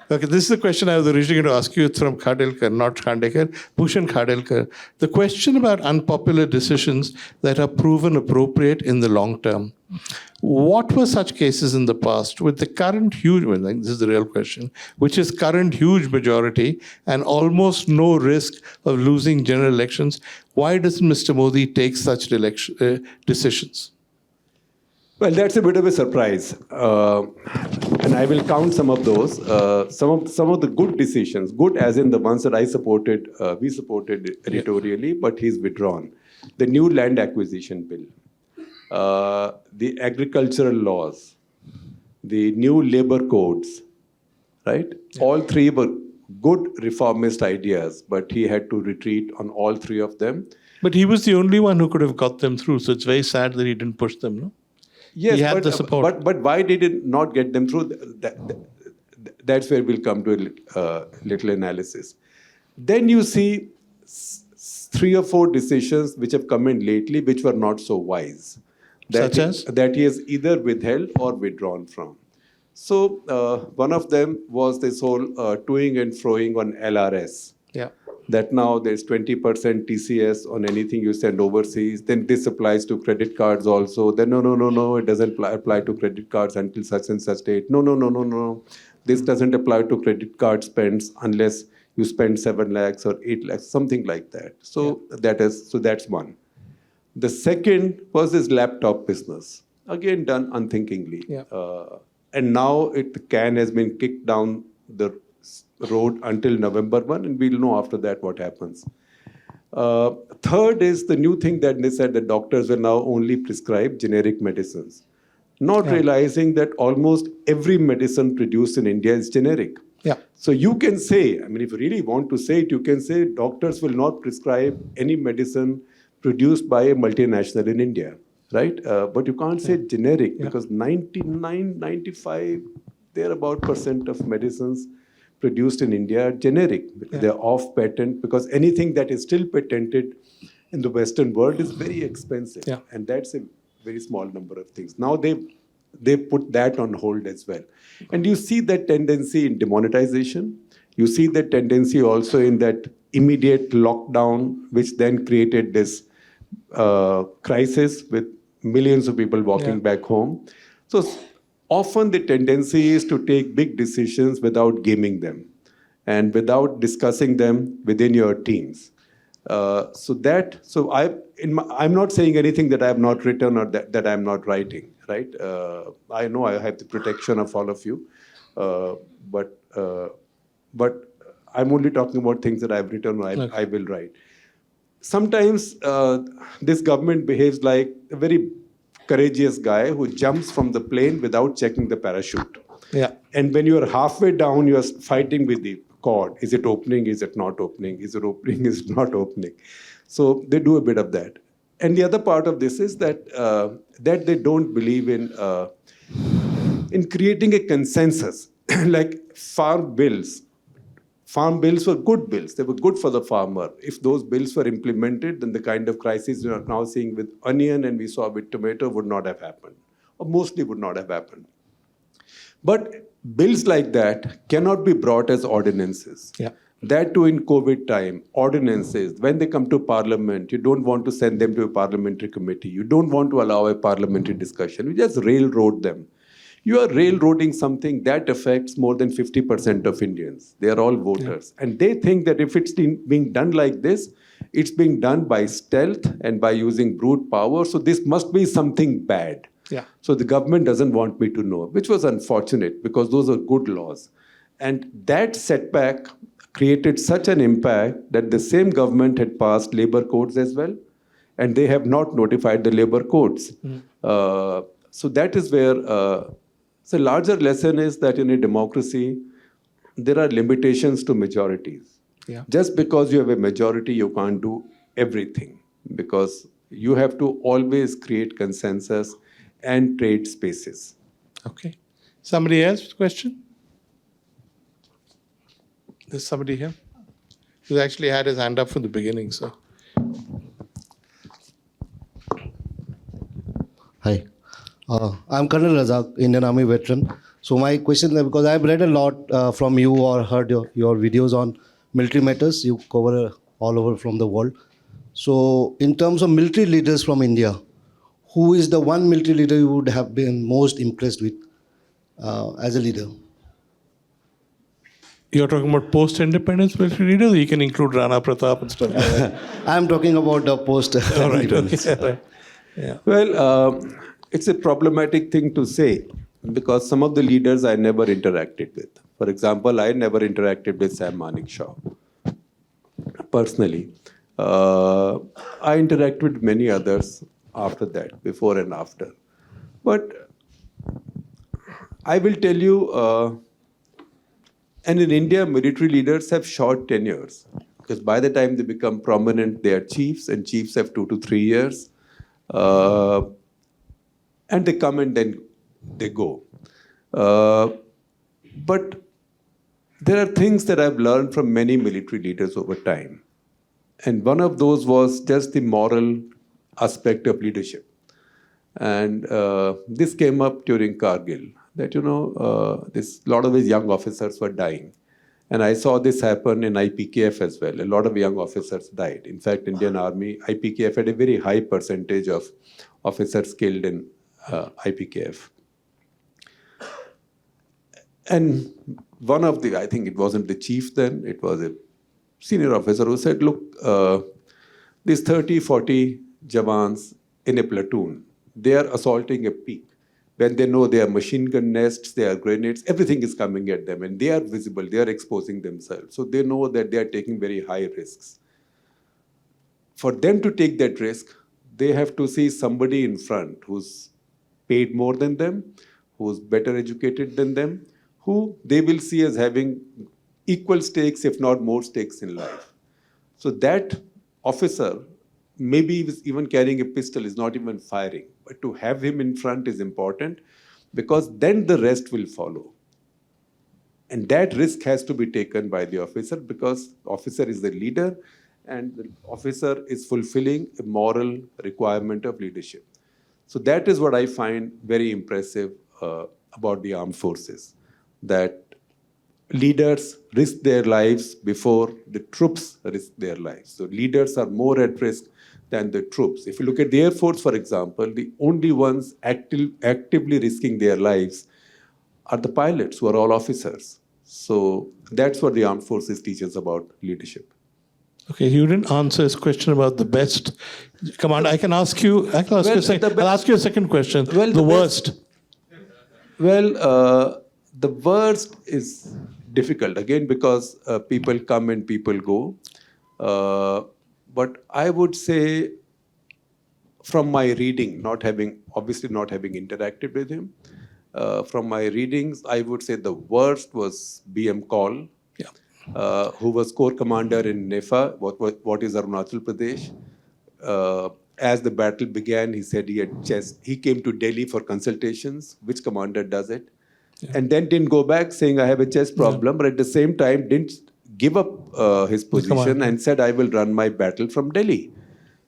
Okay, this is the question I was originally going to ask you. It's from Khadelkar, not Khandekar, Bhushan Khadelkar. The question about unpopular decisions that are proven appropriate in the long term. What were such cases in the past with the current huge, well, this is the real question, which is current huge majority and almost no risk of losing general elections? Why doesn't Mr. Modi take such decisions? Well, that's a bit of a surprise, and I will count some of those. Some of the good decisions, good as in the ones that we supported editorially, but he's withdrawn. The new land acquisition bill, the agricultural laws, the new labor codes, right? Yeah. All three were good reformist ideas, but he had to retreat on all three of them. But he was the only one who could have got them through, so it's very sad that he didn't push them, no? Yes, he had the support. But why did it not get them through? That's where we'll come to a little analysis. Then you see 3 or 4 decisions which have come in lately which were not so wise. Such as? That he has either withheld or withdrawn from. So one of them was this whole toing and froing on LRS. Yeah. That now there's 20% TCS on anything you send overseas. Then this applies to credit cards also. Then no, it doesn't apply to credit cards until such and such date. No. This doesn't apply to credit card spends unless you spend 7 lakhs or 8 lakhs, something like that. So that's one. The second was this laptop business. Again, done unthinkingly. Yeah. And now the can has been kicked down the road until November 1, and we'll know after that what happens. Third is the new thing that they said that doctors will now only prescribe generic medicines, not realizing that almost every medicine produced in India is generic. Yeah. So you can say, I mean, if you really want to say it, you can say doctors will not prescribe any medicine produced by a multinational in India, right? But you can't say generic because 95% of medicines produced in India are generic. Yeah. They're off patent because anything that is still patented in the Western world is very expensive. Yeah. And that's a very small number of things. Now they put that on hold as well. And you see that tendency in demonetization. You see that tendency also in that immediate lockdown, which then created this crisis with millions of people walking back home. So often the tendency is to take big decisions without gaming them and without discussing them within your teams. I'm not saying anything that I have not written or that I'm not writing, right? I know I have the protection of all of you, but I'm only talking about things that I've written or I will write. Sometimes this government behaves like a very courageous guy who jumps from the plane without checking the parachute. Yeah. And when you are halfway down, you are fighting with the cord. Is it opening? Is it not opening? Is it opening? Is it not opening? So they do a bit of that. And the other part of this is that they don't believe in creating a consensus. Like farm bills. Farm bills were good bills. They were good for the farmer. If those bills were implemented, then the kind of crisis we are now seeing with onion and we saw with tomato would not have happened, or mostly would not have happened. But bills like that cannot be brought as ordinances. Yeah. That too in COVID time, ordinances, when they come to parliament, you don't want to send them to a parliamentary committee. You don't want to allow a parliamentary discussion. You just railroad them. You are railroading something that affects more than 50% of Indians. They are all voters. Yeah. And they think that if it's being done like this, it's being done by stealth and by using brute power. So this must be something bad. Yeah. So the government doesn't want me to know, which was unfortunate because those are good laws. And that setback created such an impact that the same government had passed labor codes as well. And they have not notified the labor codes. So that is where... So larger lesson is that in a democracy, there are limitations to majorities. Yeah. Just because you have a majority, you can't do everything because you have to always create consensus and trade spaces. Okay. Somebody else with a question? There's somebody here who actually had his hand up from the beginning. So, hi. I'm Colonel Razak, Indian Army veteran. So my question, because I've read a lot from you or heard your videos on military matters, you cover all over from the world. So in terms of military leaders from India, who is the one military leader you would have been most impressed with as a leader? You're talking about post-independence military leaders, or you can include Rana Pratap and stuff like that? I'm talking about the post. All right, okay. Right. Yeah. Well, it's a problematic thing to say because some of the leaders I never interacted with. For example, I never interacted with Sam Manekshaw personally. I interacted with many others after that, before and after. But I will tell you, and in India, military leaders have short tenures because by the time they become prominent, they are chiefs, and chiefs have 2 to 3 years. And they come and then they go. But there are things that I've learned from many military leaders over time. And one of those was just the moral aspect of leadership. And this came up during Kargil, that, a lot of his young officers were dying. And I saw this happen in IPKF as well. A lot of young officers died. In fact, Indian Army, IPKF had a very high percentage of officers killed in IPKF. And one of the, I think it wasn't the chief then, it was a senior officer who said, look, these 30, 40 Jawans in a platoon, they are assaulting a peak. When they know they are machine gun nests, they are grenades, everything is coming at them and they are visible, they are exposing themselves. So they know that they are taking very high risks. For them to take that risk, they have to see somebody in front who's paid more than them, who's better educated than them, who they will see as having equal stakes, if not more stakes in life. So that officer, maybe he was even carrying a pistol, is not even firing. But to have him in front is important because then the rest will follow. And that risk has to be taken by the officer because the officer is the leader and the officer is fulfilling a moral requirement of leadership. So that is what I find very impressive about the armed forces, that leaders risk their lives before the troops risk their lives. So leaders are more at risk than the troops. If you look at the Air Force, for example, the only ones actively risking their lives are the pilots, who are all officers. So that's what the armed forces teach us about leadership. Okay, you didn't answer his question about the best. Commander, I can ask you a second. I'll ask you a second question. Well, the worst. Well, the worst is difficult, again, because people come and people go. But I would say, from my reading, obviously not having interacted with him, from my readings, I would say the worst was B.M. Kaul, who was Corps Commander in NEFA, what is Arunachal Pradesh. As the battle began, he said he came to Delhi for consultations. Which commander does it? Yeah. And then didn't go back saying, I have a chest problem, but at the same time didn't give up his position and said, I will run my battle from Delhi.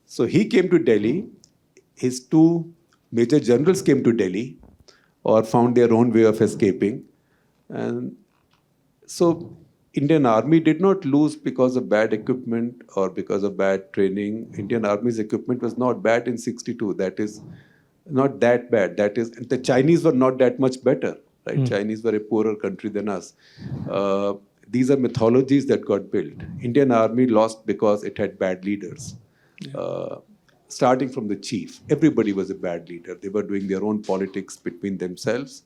So he came to Delhi. His 2 major generals came to Delhi or found their own way of escaping. And so Indian Army did not lose because of bad equipment or because of bad training. Indian Army's equipment was not bad in 62. That is not that bad. That is, the Chinese were not that much better. Right? Chinese were a poorer country than us. These are mythologies that got built. Indian Army lost because it had bad leaders. Starting from the chief, everybody was a bad leader. They were doing their own politics between themselves.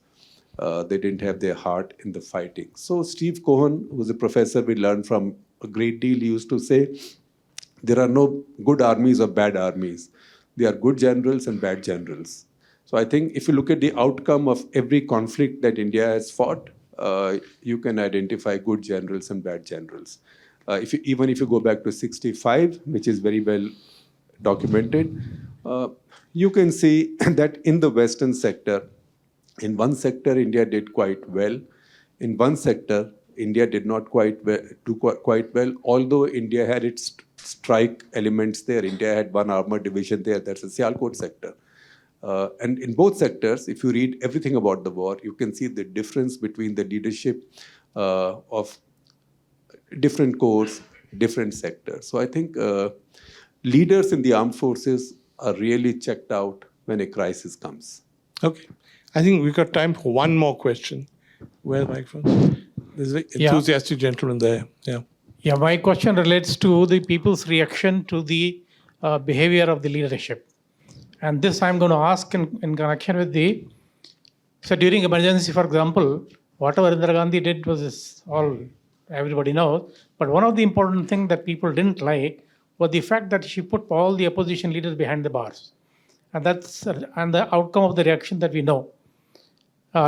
They didn't have their heart in the fighting. So Steve Cohen, who was a professor we learned from a great deal, he used to say, there are no good armies or bad armies. There are good generals and bad generals. So I think if you look at the outcome of every conflict that India has fought, you can identify good generals and bad generals. Even if you go back to 65, which is very well documented, you can see that in the Western sector, in one sector, India did quite well. In one sector, India did not do quite well, although India had its strike elements there. India had one armored division there. That's the Sialkot sector. And in both sectors, if you read everything about the war, you can see the difference between the leadership of different corps, different sectors. So I think leaders in the armed forces are really checked out when a crisis comes. Okay. I think we've got time for one more question. Where's the microphone? There's an enthusiastic gentleman there. Yeah. Yeah, my question relates to the people's reaction to the behavior of the leadership. And this I'm going to ask in connection with so during emergency, for example, whatever Indira Gandhi did was all everybody knows. But one of the important things that people didn't like was the fact that she put all the opposition leaders behind the bars. And that's the outcome of the reaction that we know.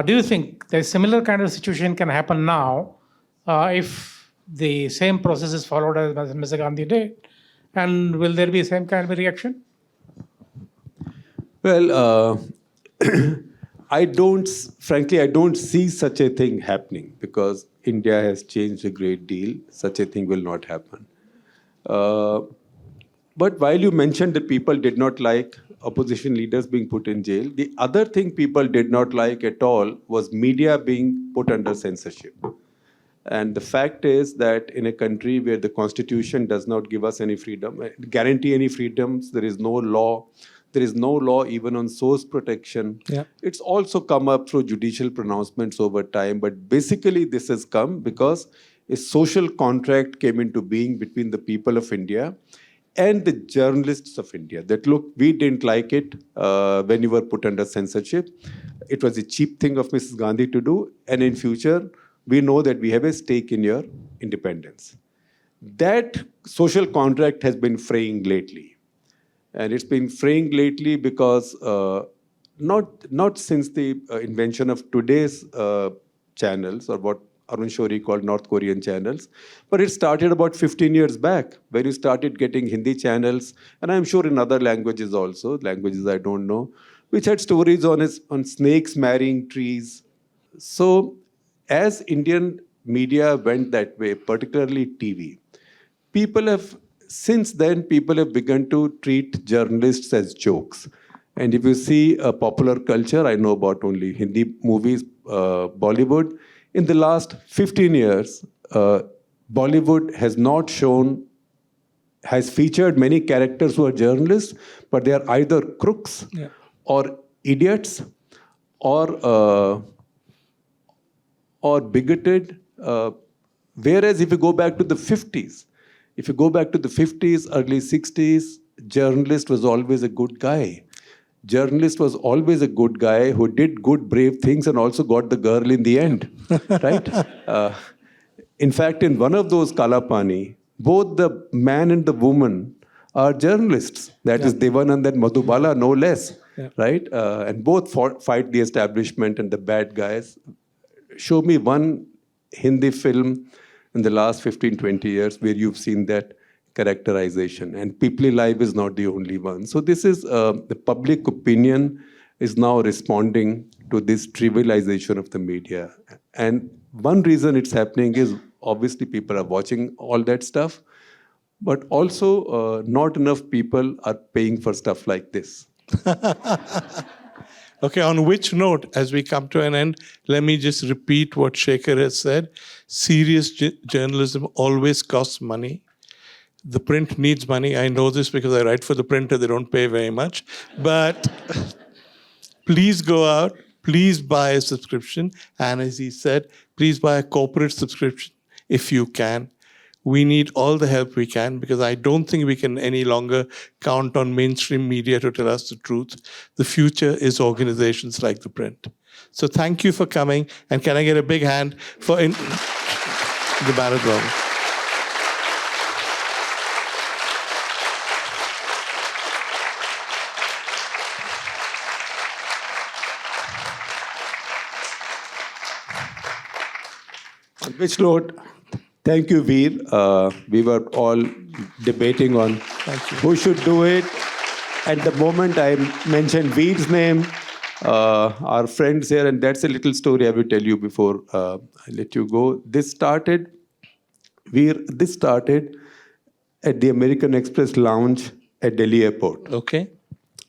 Do you think a similar kind of situation can happen now if the same process is followed as Mr. Gandhi did? And will there be the same kind of a reaction? Well, frankly, I don't see such a thing happening because India has changed a great deal. Such a thing will not happen. But while you mentioned that people did not like opposition leaders being put in jail, the other thing people did not like at all was media being put under censorship. And the fact is that in a country where the constitution does not give us any freedom, guarantee any freedoms, there is no law. There is no law even on source protection. Yeah. It's also come up through judicial pronouncements over time. But basically, this has come because a social contract came into being between the people of India and the journalists of India. That, look, we didn't like it when you were put under censorship. It was a cheap thing of Mrs. Gandhi to do. And in future, we know that we have a stake in your independence. That social contract has been fraying lately. And it's been fraying lately because not since the invention of today's channels, or what Arun Shourie called North Korean channels, but it started about 15 years back when you started getting Hindi channels, and I'm sure in other languages also, languages I don't know, which had stories on snakes marrying trees. So as Indian media went that way, particularly TV, since then, people have begun to treat journalists as jokes. And if you see popular culture, I know about only Hindi movies, Bollywood. In the last 15 years, Bollywood has featured many characters who are journalists, but they are either crooks or idiots or bigoted. Whereas if you go back to the 50s, early 60s, journalist was always a good guy. Journalist was always a good guy who did good, brave things and also got the girl in the end, right? In fact, in one of those Kalapani, both the man and the woman are journalists. That is Devanand and Madhubala, no less, right? And both fight the establishment and the bad guys. Show me one Hindi film in the last 15, 20 years where you've seen that characterization. And People Alive is not the only one. So this is, the public opinion is now responding to this trivialization of the media. And one reason it's happening is obviously people are watching all that stuff, but also not enough people are paying for stuff like this. Okay, on which note, as we come to an end, let me just repeat what Shekhar has said. Serious journalism always costs money. The print needs money. I know this because I write for the printer. They don't pay very much. But please go out. Please buy a subscription. And as he said, please buy a corporate subscription if you can. We need all the help we can because I don't think we can any longer count on mainstream media to tell us the truth. The future is organizations like The Print. So thank you for coming. And can I get a big hand for the Bharat Bhavan? On which note, thank you, Veer. We were all debating on who should do it. At the moment I mentioned Veer's name, our friends here, and that's a little story I will tell you before I let you go. This started at the American Express lounge at Delhi airport. Okay.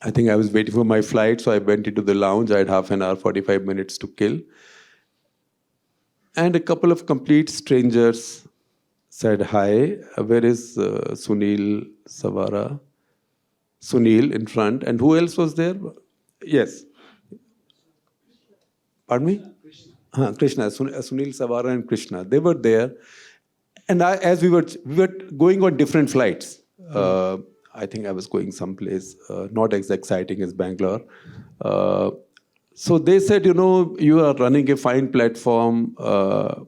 I think I was waiting for my flight, so I went into the lounge. I had half an hour, 45 minutes to kill. And a couple of complete strangers said, hi, where is Sunil Savara? Sunil in front. And who else was there? Yes. Pardon me? Krishna. Sunil Savara and Krishna. They were there. And as we were going on different flights. I think I was going someplace not as exciting as Bangalore. So they said, you are running a fine platform,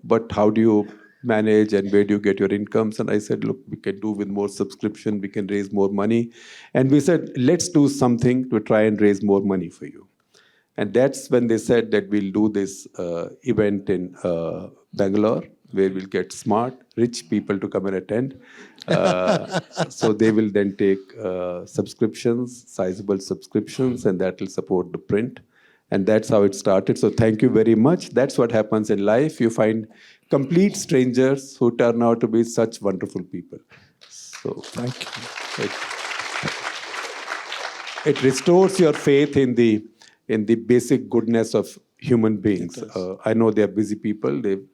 but how do you manage and where do you get your incomes? And I said, look, we can do with more subscription, we can raise more money. And we said, let's do something to try and raise more money for you. And that's when they said that we'll do this event in Bangalore, where we'll get smart, rich people to come and attend. So they will then take subscriptions, sizable subscriptions, and that will support the print. And that's how it started. So thank you very much. That's what happens in life. You find complete strangers who turn out to be such wonderful people. So Thank you. it restores your faith in the basic goodness of human beings. I know they're busy people. They've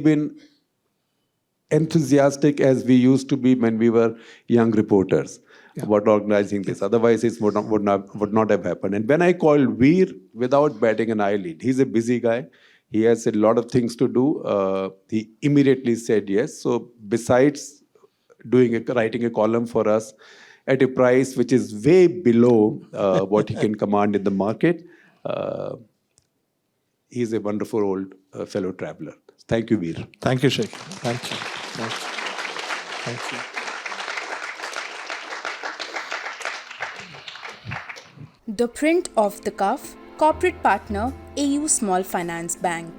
been enthusiastic as we used to be when we were young reporters about organizing this. Otherwise, it would not have happened. And when I called Veer, without batting an eyelid, he's a busy guy. He has a lot of things to do. He immediately said yes. So besides writing a column for us at a price which is way below what he can command in the market, he's a wonderful old fellow traveler. Thank you, Veer. Thank you, Shekhar. Thank you. Thank you. Thank you. ThePrint Off The Cuff, corporate partner, AU Small Finance Bank.